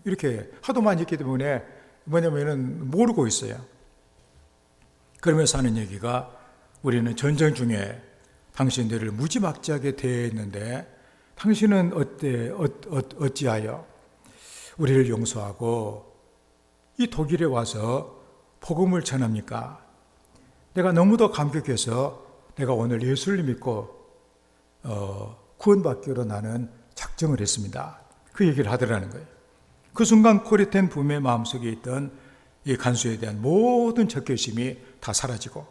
이렇게 하도 많이 했기 때문에 뭐냐면은 모르고 있어요. 그러면서 하는 얘기가, 우리는 전쟁 중에 당신들을 무지막지하게 대했는데 당신은 어찌하여 우리를 용서하고 이 독일에 와서 복음을 전합니까? 내가 너무도 감격해서 내가 오늘 예수를 믿고 구원받기로 나는 작정을 했습니다. 그 얘기를 하더라는 거예요. 그 순간 고릿된 붐의 마음속에 있던 이 간수에 대한 모든 적개심이 다 사라지고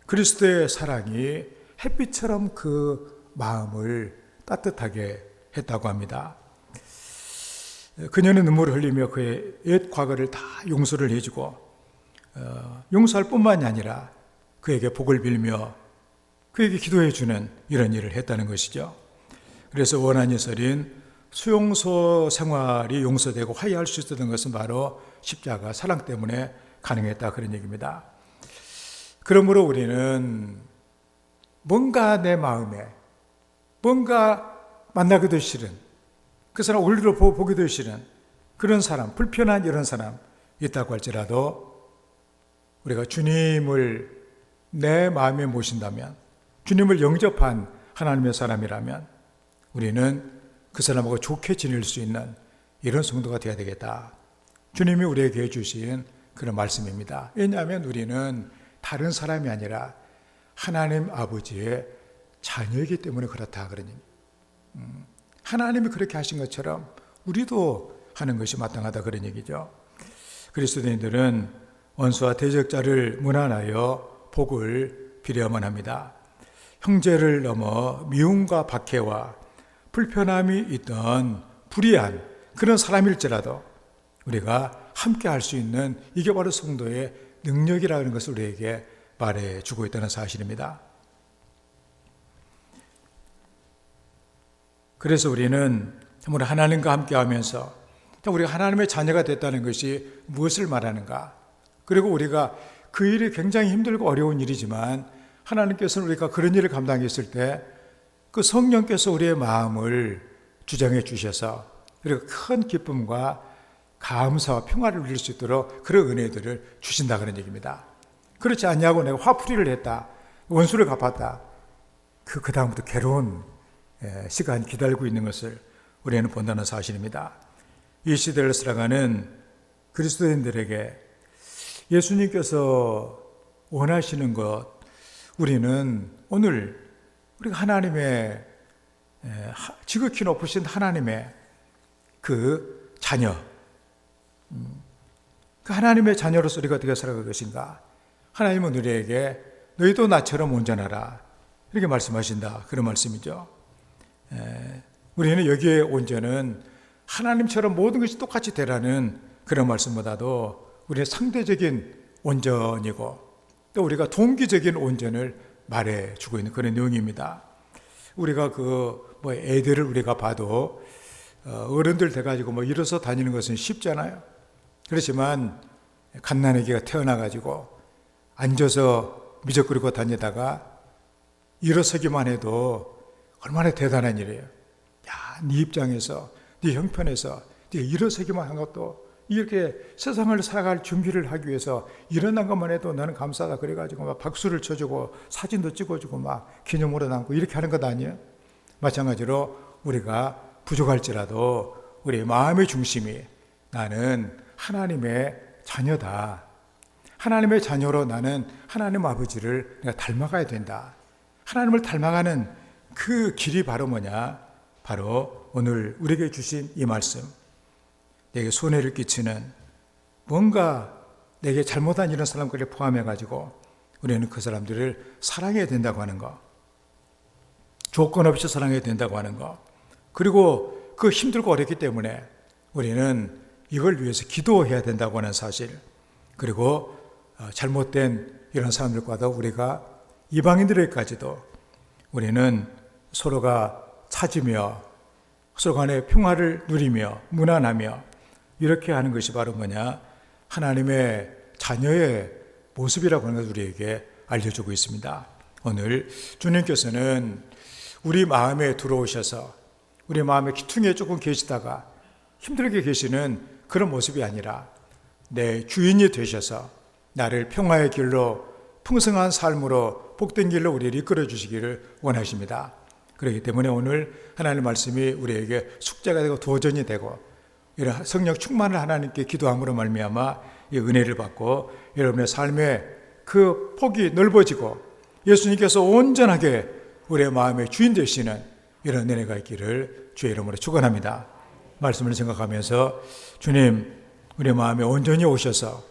그리스도의 사랑이 햇빛처럼 그 마음을 따뜻하게 했다고 합니다. 그녀는 눈물을 흘리며 그의 옛 과거를 다 용서를 해주고 용서할 뿐만이 아니라 그에게 복을 빌며 그에게 기도해 주는 이런 일을 했다는 것이죠. 그래서 원한이설인 수용소 생활이 용서되고 화해할 수 있었던 것은 바로 십자가 사랑 때문에 가능했다, 그런 얘기입니다. 그러므로 우리는 뭔가 내 마음에 뭔가 만나기도 싫은, 그 사람 얼굴을 보기도 싫은 그런 사람, 불편한 이런 사람 있다고 할지라도 우리가 주님을 내 마음에 모신다면, 주님을 영접한 하나님의 사람이라면 우리는 그 사람하고 좋게 지낼 수 있는 이런 성도가 되어야 되겠다. 주님이 우리에게 해주신 그런 말씀입니다. 왜냐하면 우리는 다른 사람이 아니라 하나님 아버지의 자녀이기 때문에 그렇다, 그런 얘기. 하나님이 그렇게 하신 것처럼 우리도 하는 것이 마땅하다, 그런 얘기죠. 그리스도인들은 원수와 대적자를 무난하여 복을 빌어야만 합니다. 형제를 넘어 미움과 박해와 불편함이 있던 불의한 그런 사람일지라도 우리가 함께 할 수 있는, 이게 바로 성도의 능력이라는 것을 우리에게 말해주고 있다는 사실입니다. 그래서 우리는 정말 하나님과 함께 하면서 우리가 하나님의 자녀가 됐다는 것이 무엇을 말하는가, 그리고 우리가 그 일이 굉장히 힘들고 어려운 일이지만 하나님께서는 우리가 그런 일을 감당했을 때 그 성령께서 우리의 마음을 주장해 주셔서 우리가 큰 기쁨과 감사와 평화를 누릴 수 있도록 그런 은혜들을 주신다 그런 얘기입니다. 그렇지 않냐고 내가 화풀이를 했다, 원수를 갚았다, 그 다음부터 괴로운 시간이 기다리고 있는 것을 우리는 본다는 사실입니다. 이 시대를 살아가는 그리스도인들에게 예수님께서 원하시는 것, 우리는 오늘 우리가 하나님의 지극히 높으신 하나님의 그 자녀, 그 하나님의 자녀로서 우리가 어떻게 살아갈 것인가? 하나님은 우리에게 너희도 나처럼 온전하라 이렇게 말씀하신다, 그런 말씀이죠. 우리는 여기에 온전은 하나님처럼 모든 것이 똑같이 되라는 그런 말씀보다도 우리의 상대적인 온전이고 또 우리가 동기적인 온전을 말해주고 있는 그런 내용입니다. 우리가 애들을 우리가 봐도 어른들 돼가지고 일어서 다니는 것은 쉽잖아요. 그렇지만 갓난아기가 태어나가지고 앉아서 미적거리고 다니다가 일어서기만 해도 얼마나 대단한 일이에요. 야, 네 입장에서, 네 형편에서 네가 일어서기만 한 것도 이렇게 세상을 살아갈 준비를 하기 위해서 일어난 것만 해도 나는 감사하다 그래가지고 막 박수를 쳐주고 사진도 찍어주고 막 기념으로 남고 이렇게 하는 것 아니에요? 마찬가지로 우리가 부족할지라도 우리의 마음의 중심이 나는 하나님의 자녀다. 하나님의 자녀로 나는 하나님 아버지를 내가 닮아가야 된다. 하나님을 닮아가는 그 길이 바로 뭐냐? 바로 오늘 우리에게 주신 이 말씀. 내게 손해를 끼치는 뭔가 내게 잘못한 이런 사람들을 포함해가지고 우리는 그 사람들을 사랑해야 된다고 하는 거, 조건 없이 사랑해야 된다고 하는 거, 그리고 그 힘들고 어렵기 때문에 우리는 이걸 위해서 기도해야 된다고 하는 사실, 그리고 잘못된 이런 사람들과도 우리가 이방인들에게까지도 우리는 서로가 찾으며 서로 간의 평화를 누리며 무난하며 이렇게 하는 것이 바로 뭐냐? 하나님의 자녀의 모습이라고 하는 것을 우리에게 알려주고 있습니다. 오늘 주님께서는 우리 마음에 들어오셔서 우리 마음의 기퉁에 조금 계시다가 힘들게 계시는 그런 모습이 아니라 내 주인이 되셔서 나를 평화의 길로 풍성한 삶으로 복된 길로 우리를 이끌어 주시기를 원하십니다. 그렇기 때문에 오늘 하나님의 말씀이 우리에게 숙제가 되고 도전이 되고 이런 성령 충만을 하나님께 기도함으로 말미암아 이 은혜를 받고 여러분의 삶의 그 폭이 넓어지고 예수님께서 온전하게 우리의 마음의 주인 되시는 이런 은혜가 있기를 주의 이름으로 축원합니다. 말씀을 생각하면서 주님, 우리 마음에 온전히 오셔서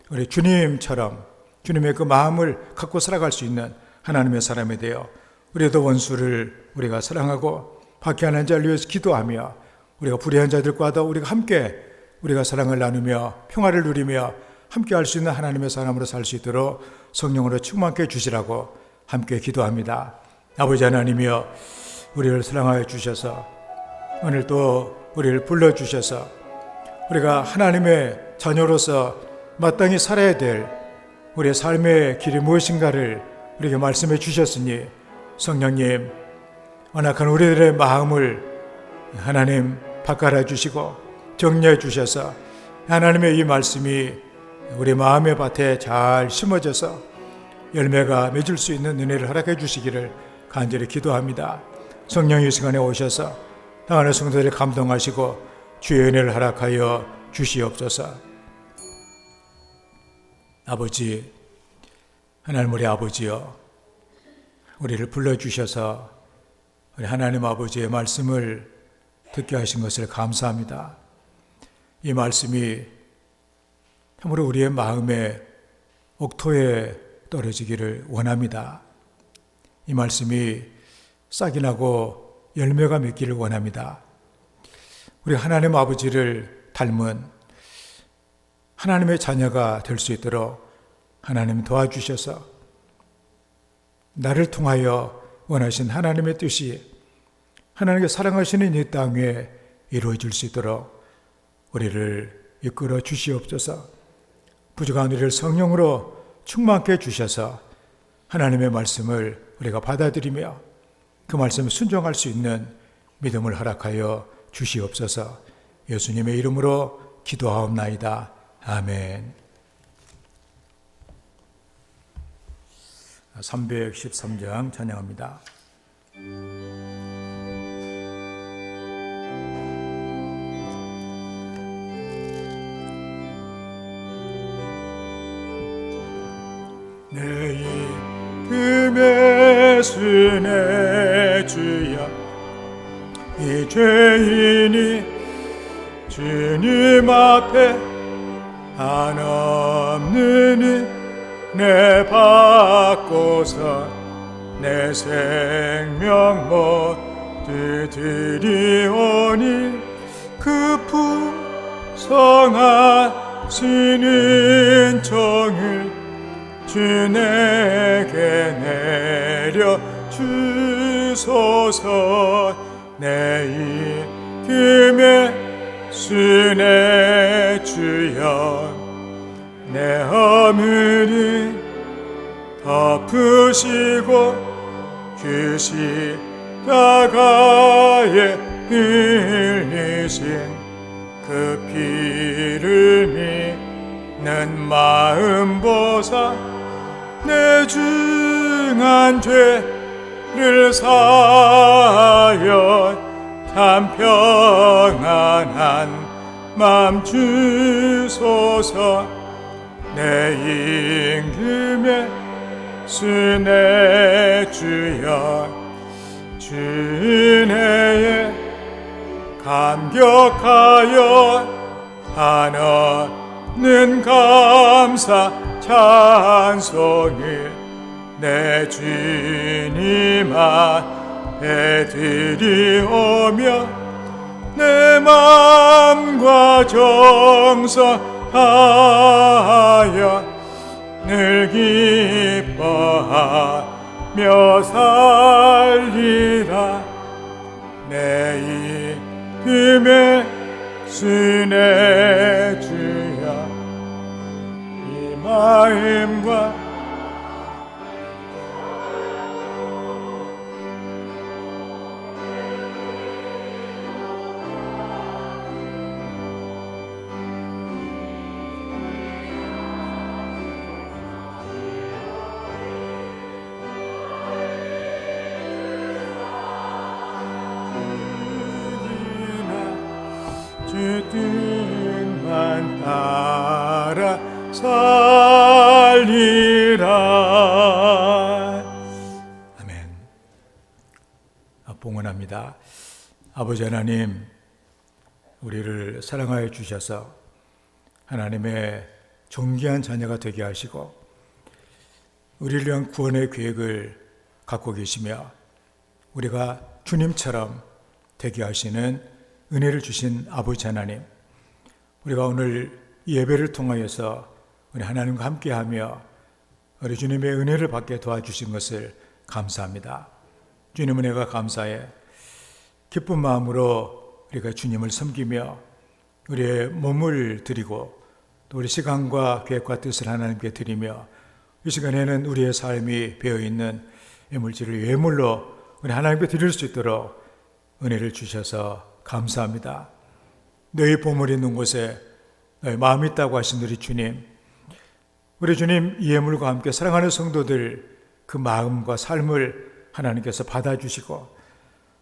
우리 주님처럼 주님의 그 마음을 갖고 살아갈 수 있는 하나님의 사람이 되어 우리도 원수를 우리가 사랑하고 박해하는 자를 위해서 기도하며 우리가 불의한 자들과도 우리가 함께 우리가 사랑을 나누며 평화를 누리며 함께 할 수 있는 하나님의 사람으로 살 수 있도록 성령으로 충만케 해주시라고 함께 기도합니다. 아버지 하나님이여, 우리를 사랑하여 주셔서 오늘 또 우리를 불러주셔서 우리가 하나님의 자녀로서 마땅히 살아야 될 우리의 삶의 길이 무엇인가를 우리에게 말씀해 주셨으니 성령님, 언약한 우리들의 마음을 하나님 바꿔라 주시고 정리해 주셔서 하나님의 이 말씀이 우리 마음의 밭에 잘 심어져서 열매가 맺을 수 있는 은혜를 허락해 주시기를 간절히 기도합니다. 성령이 이 시간에 오셔서 당하는 성도들을 감동하시고 주의 은혜를 허락하여 주시옵소서. 아버지, 하나님 우리 아버지여, 우리를 불러주셔서 우리 하나님 아버지의 말씀을 듣게 하신 것을 감사합니다. 이 말씀이 참으로 우리의 마음의 옥토에 떨어지기를 원합니다. 이 말씀이 싹이 나고 열매가 맺기를 원합니다. 우리 하나님 아버지를 닮은 하나님의 자녀가 될 수 있도록 하나님 도와주셔서 나를 통하여 원하신 하나님의 뜻이 하나님께 사랑하시는 이 땅에 이루어질 수 있도록 우리를 이끌어 주시옵소서. 부족한 우리를 성령으로 충만케 해주셔서 하나님의 말씀을 우리가 받아들이며 그 말씀에 순종할 수 있는 믿음을 허락하여 주시옵소서. 예수님의 이름으로 기도하옵나이다. 아멘. 313장 찬양합니다. 내 이름의 순의 주여, 이 죄인이 주님 앞에 한없느니 내 받고서 내 생명 모두 드리오니 그 풍성하시는 정을 주 내게 내려 주소서. 내 이름의 순의 주여, 내 허물이 덮으시고 그 십자가에 흘리신 그 피를 믿는 마음 보사 내 중한 죄를 사하여 참 평안한 맘 주소서. 내 임금의 순의 주여, 주 은혜에 감격하여 한없는 감사 찬송을 내 주님 앞에 드리오며 내 마음과 정성하여 늘 기뻐하며 살리라. 내 이름의 순의 주여, 이 마음과 주 뜻만 따라 살리라. 아멘. 봉헌합니다. 아버지 하나님, 우리를 사랑하여 주셔서 하나님의 존귀한 자녀가 되게 하시고 우리를 위한 구원의 계획을 갖고 계시며 우리가 주님처럼 되게 하시는 은혜를 주신 아버지 하나님, 우리가 오늘 이 예배를 통하여서 우리 하나님과 함께하며 우리 주님의 은혜를 받게 도와주신 것을 감사합니다. 주님 은혜가 감사해 기쁜 마음으로 우리가 주님을 섬기며 우리의 몸을 드리고 또 우리 시간과 계획과 뜻을 하나님께 드리며 이 시간에는 우리의 삶이 배어있는 예물질을 예물로 우리 하나님께 드릴 수 있도록 은혜를 주셔서 감사합니다. 너희 보물 있는 곳에 너희 마음이 있다고 하신 우리 주님, 우리 주님 이 예물과 함께 사랑하는 성도들 그 마음과 삶을 하나님께서 받아주시고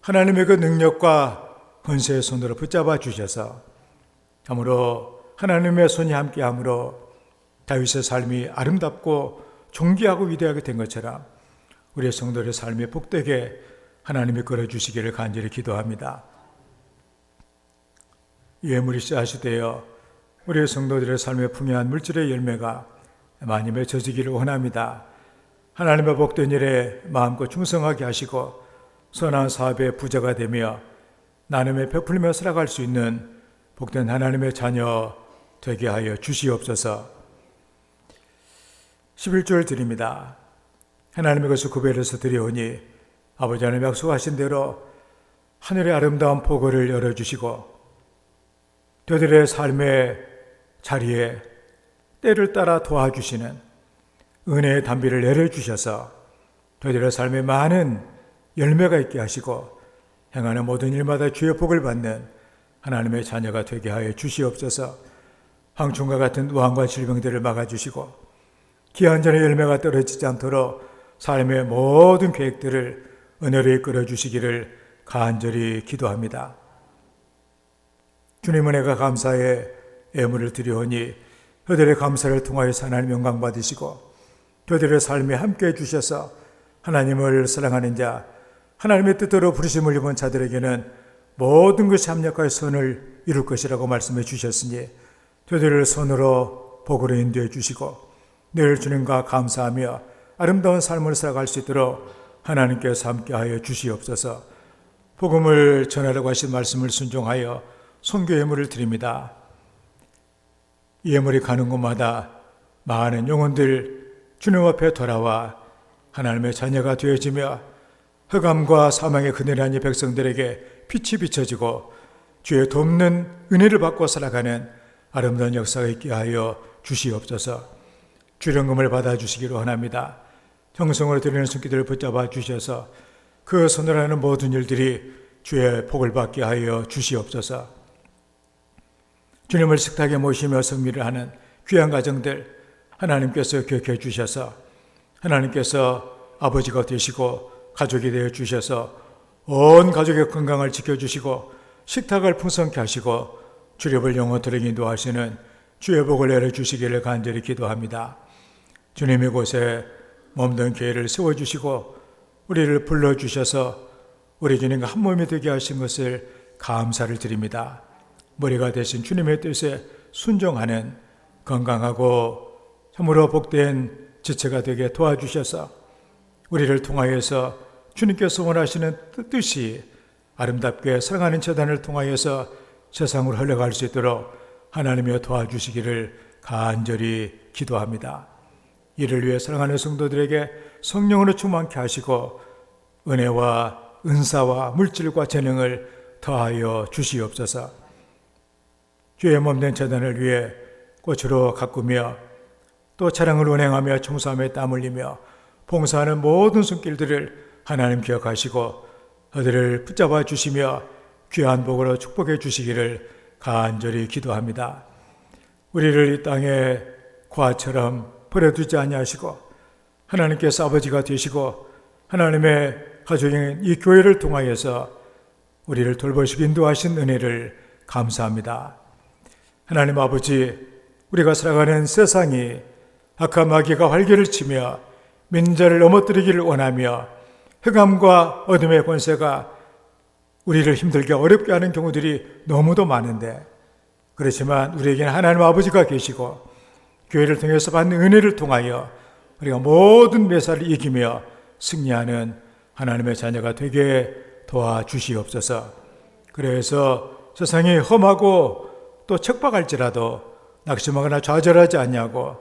하나님의 그 능력과 권세의 손으로 붙잡아 주셔서 참으로 하나님의 손이 함께함으로 다윗의 삶이 아름답고 존귀하고 위대하게 된 것처럼 우리의 성도들의 삶이 복되게 하나님이 끌어주시기를 간절히 기도합니다. 이 예물이 씨앗이 되어 우리의 성도들의 삶에 풍요한 물질의 열매가 많이 맺어지기를 원합니다. 하나님의 복된 일에 마음껏 충성하게 하시고 선한 사업의 부자가 되며 나눔에 베풀며 살아갈 수 있는 복된 하나님의 자녀 되게 하여 주시옵소서. 11절 드립니다. 하나님의 것을 구별해서 드리오니 아버지 하나님 약속하신 대로 하늘의 아름다운 포고를 열어주시고 저들의 삶의 자리에 때를 따라 도와주시는 은혜의 담비를 내려주셔서 저희들의 삶에 많은 열매가 있게 하시고 행하는 모든 일마다 주의 복을 받는 하나님의 자녀가 되게 하여 주시옵소서. 황충과 같은 우환과 질병들을 막아주시고 기한전의 열매가 떨어지지 않도록 삶의 모든 계획들을 은혜로 이끌어 주시기를 간절히 기도합니다. 주님 은혜가 감사의 예물을 드리오니 저들의 감사를 통하여서 하나님 영광 받으시고 저들의 삶에 함께해 주셔서 하나님을 사랑하는 자, 하나님의 뜻대로 부르심을 입은 자들에게는 모든 것이 합력하여 선을 이룰 것이라고 말씀해 주셨으니 저들을 선으로 복으로 인도해 주시고 늘 주님과 감사하며 아름다운 삶을 살아갈 수 있도록 하나님께서 함께하여 주시옵소서. 복음을 전하라고 하신 말씀을 순종하여 선교 예물을 드립니다. 이 예물이 가는 곳마다 많은 영혼들 주님 앞에 돌아와 하나님의 자녀가 되어지며 흑암과 사망의 그늘에 앉은 백성들에게 빛이 비춰지고 주의 돕는 은혜를 받고 살아가는 아름다운 역사가 있게 하여 주시옵소서. 주령금을 받아주시기로 원합니다. 정성으로 드리는 손길들을 붙잡아 주셔서 그 손으로 하는 모든 일들이 주의 복을 받게 하여 주시옵소서. 주님을 식탁에 모시며 성미를 하는 귀한 가정들 하나님께서 기억해 주셔서 하나님께서 아버지가 되시고 가족이 되어 주셔서 온 가족의 건강을 지켜주시고 식탁을 풍성케 하시고 주립을 영원토록 인도하시는 주의 복을 내려주시기를 간절히 기도합니다. 주님 이곳에 몸된 교회를 세워주시고 우리를 불러주셔서 우리 주님과 한 몸이 되게 하신 것을 감사를 드립니다. 머리가 되신 주님의 뜻에 순종하는 건강하고 참으로 복된 지체가 되게 도와주셔서 우리를 통하여서 주님께서 원하시는 뜻이 아름답게 사랑하는 재단을 통하여서 세상으로 흘러갈 수 있도록 하나님이 도와주시기를 간절히 기도합니다. 이를 위해 사랑하는 성도들에게 성령으로 충만케 하시고 은혜와 은사와 물질과 재능을 더하여 주시옵소서. 주의 몸된 재단을 위해 꽃으로 가꾸며 또 차량을 운행하며 청소하며 땀 흘리며 봉사하는 모든 손길들을 하나님 기억하시고 그들을 붙잡아 주시며 귀한 복으로 축복해 주시기를 간절히 기도합니다. 우리를 이 땅에 과처럼 버려두지 아니하시고 하나님께서 아버지가 되시고 하나님의 가족인 이 교회를 통하여서 우리를 돌보시고 인도하신 은혜를 감사합니다. 하나님 아버지, 우리가 살아가는 세상이 악한 마귀가 활개를 치며 민자를 넘어뜨리기를 원하며 흑암과 어둠의 권세가 우리를 힘들게 어렵게 하는 경우들이 너무도 많은데, 그렇지만 우리에게는 하나님 아버지가 계시고 교회를 통해서 받는 은혜를 통하여 우리가 모든 매사를 이기며 승리하는 하나님의 자녀가 되게 도와주시옵소서. 그래서 세상이 험하고 또 척박할지라도 낙심하거나 좌절하지 아니하고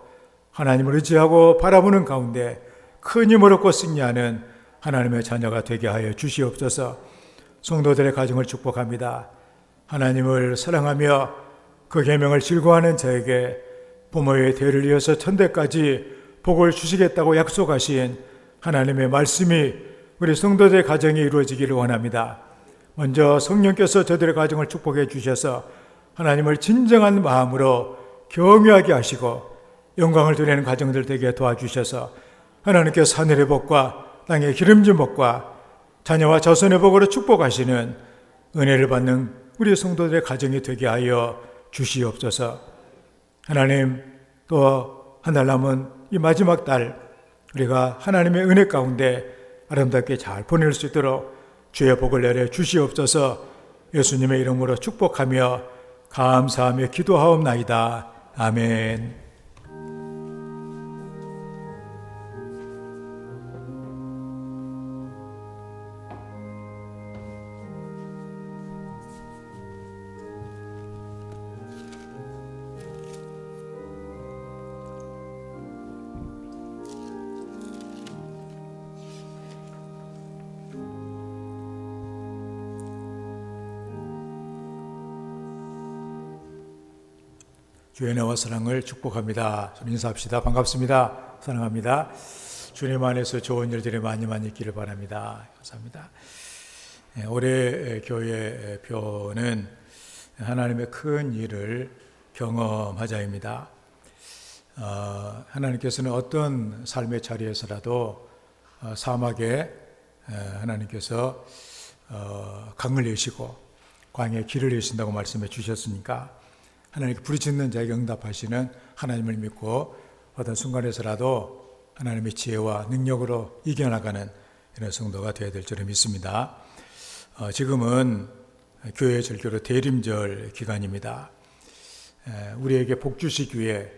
하나님을 의지하고 바라보는 가운데 큰 힘을 얻고 승리하는 하나님의 자녀가 되게 하여 주시옵소서. 성도들의 가정을 축복합니다. 하나님을 사랑하며 그 계명을 즐거워하는 자에게 부모의 대를 이어서 천대까지 복을 주시겠다고 약속하신 하나님의 말씀이 우리 성도들의 가정에 이루어지기를 원합니다. 먼저 성령께서 저들의 가정을 축복해 주셔서 하나님을 진정한 마음으로 경외하게 하시고 영광을 드리는 가정들 되게 도와주셔서 하나님께서 하늘의 복과 땅의 기름진 복과 자녀와 자손의 복으로 축복하시는 은혜를 받는 우리 성도들의 가정이 되게 하여 주시옵소서. 하나님, 또 한 달 남은 이 마지막 달 우리가 하나님의 은혜 가운데 아름답게 잘 보낼 수 있도록 주의 복을 내려 주시옵소서. 예수님의 이름으로 축복하며 감사하며 기도하옵나이다. 아멘. 주의 은혜와 사랑을 축복합니다. 손 인사합시다. 반갑습니다. 사랑합니다. 주님 안에서 좋은 일들이 많이 많이 있기를 바랍니다. 감사합니다. 올해 교회 표는 하나님의 큰 일을 경험하자입니다. 하나님께서는 어떤 삶의 자리에서라도 사막에 하나님께서 강을 여시고 광야에 길을 여신다고 말씀해 주셨으니까 하나님께 부르짖는 자에게 응답하시는 하나님을 믿고 어떤 순간에서라도 하나님의 지혜와 능력으로 이겨나가는 이런 성도가 되어야 될 줄을 믿습니다. 지금은 교회 절기로 대림절 기간입니다. 우리에게 복 주시기 위해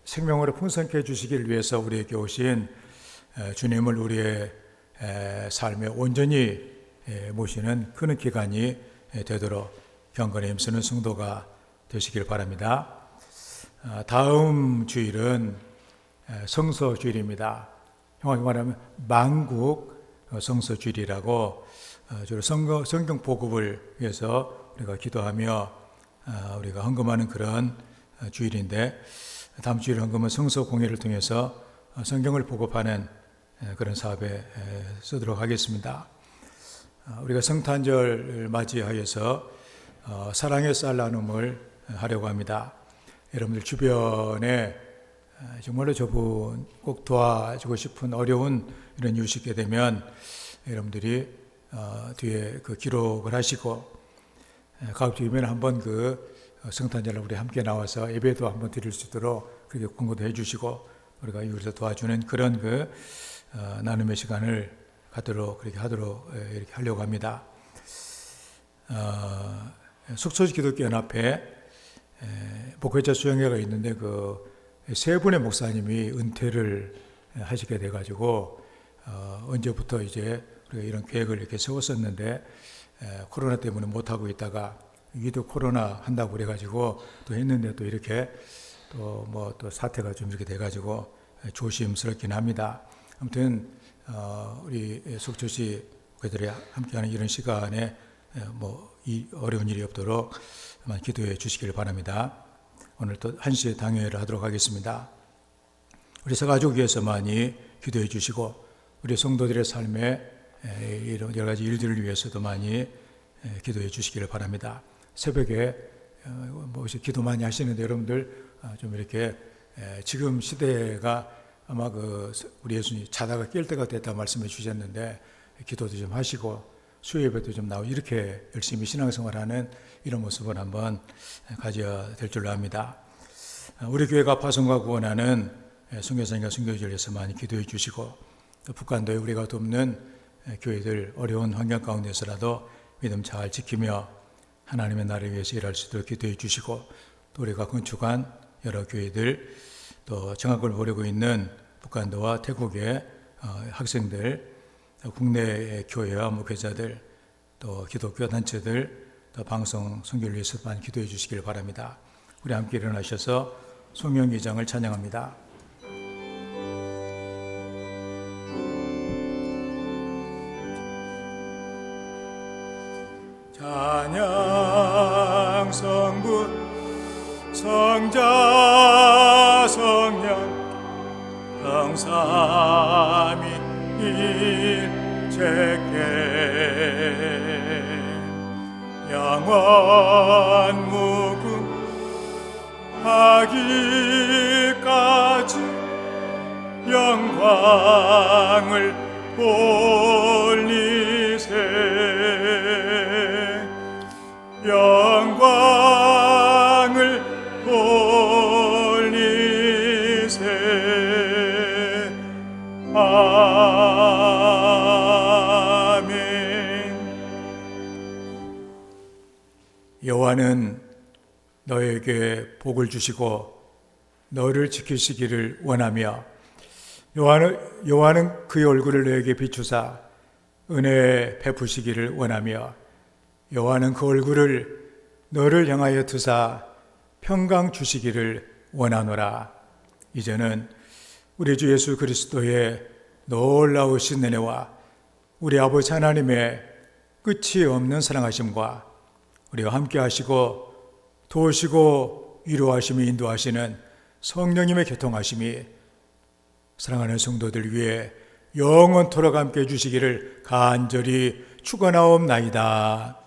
생명으로 풍성케 해주시기를 위해서 우리에게 오신 주님을 우리의 삶에 온전히 모시는 그런 기간이 되도록 경건에 힘쓰는 성도가 되시길 바랍니다. 다음 주일은 성서주일입니다. 정확히 말하면 만국 성서주일이라고 주로 성경 보급을 위해서 우리가 기도하며 우리가 헌금하는 그런 주일인데, 다음 주일 헌금은 성서 공예를 통해서 성경을 보급하는 그런 사업에 쓰도록 하겠습니다. 우리가 성탄절을 맞이하여서 사랑의 쌀 나눔을 하려고 합니다. 여러분들 주변에 정말로 저분 꼭 도와주고 싶은 어려운 이런 이웃이 있게 되면 여러분들이 뒤에 그 기록을 하시고 가급적이면 한번 그 성탄절에 우리 함께 나와서 예배도 한번 드릴 수 있도록 그렇게 권고도 해주시고 우리가 이웃에서 도와주는 그런 그 나눔의 시간을 갖도록 그렇게 하도록 이렇게 하려고 합니다. 속초시 기독교 연합회 목회자 수양회가 있는데 그 세 분의 목사님이 은퇴를 하시게 돼가지고 언제부터 이제 우리가 이런 계획을 이렇게 세웠었는데 코로나 때문에 못 하고 있다가 위드 코로나 한다고 그래가지고 또 했는데 또 이렇게 또 뭐 또 사태가 좀 이렇게 돼가지고 조심스럽긴 합니다. 아무튼 우리 속초시 목회자들이 함께하는 이런 시간에 뭐 이 어려운 일이 없도록 기도해 주시기를 바랍니다. 오늘 또 1시에 당회를 하도록 하겠습니다. 우리 서가족 위해서 많이 기도해 주시고 우리 성도들의 삶에 이런 여러 가지 일들을 위해서도 많이 기도해 주시기를 바랍니다. 새벽에 뭐 기도 많이 하시는데 여러분들 좀 이렇게 지금 시대가 아마 그 우리 예수님 자다가 깰 때가 됐다 말씀해 주셨는데 기도도 좀 하시고 수요예배도 좀 나오고 이렇게 열심히 신앙생활하는 이런 모습을 한번 가져야 될 줄로 압니다. 우리 교회가 파송과 구원하는 선교사님과 선교지를 위해서 많이 기도해 주시고 또 북한도에 우리가 돕는 교회들 어려운 환경 가운데서라도 믿음 잘 지키며 하나님의 나라를 위해서 일할 수 있도록 기도해 주시고 또 우리가 건축한 여러 교회들 또 정학을 보내고 있는 북한도와 태국의 학생들 국내 교회와 목회자들 또 기독교 단체들 또 방송 선교를 위해서 많이 기도해 주시길 바랍니다. 우리 함께 일어나셔서 송영기장을 찬양합니다. 찬양 성부 성자 성령 성삼위 일체계 영원 무궁하기까지 영광을 돌리세 영광을 돌리세 여호와는 너에게 복을 주시고 너를 지키시기를 원하며 여호와는 그의 얼굴을 너에게 비추사 은혜 베푸시기를 원하며 여호와는 그 얼굴을 너를 향하여 드사 평강 주시기를 원하노라. 이제는 우리 주 예수 그리스도의 놀라우신 은혜와 우리 아버지 하나님의 끝이 없는 사랑하심과 우리와 함께 하시고 도우시고 위로하시며 인도하시는 성령님의 교통하심이 사랑하는 성도들 위해 영원토록 함께 해주시기를 간절히 축원하옵나이다.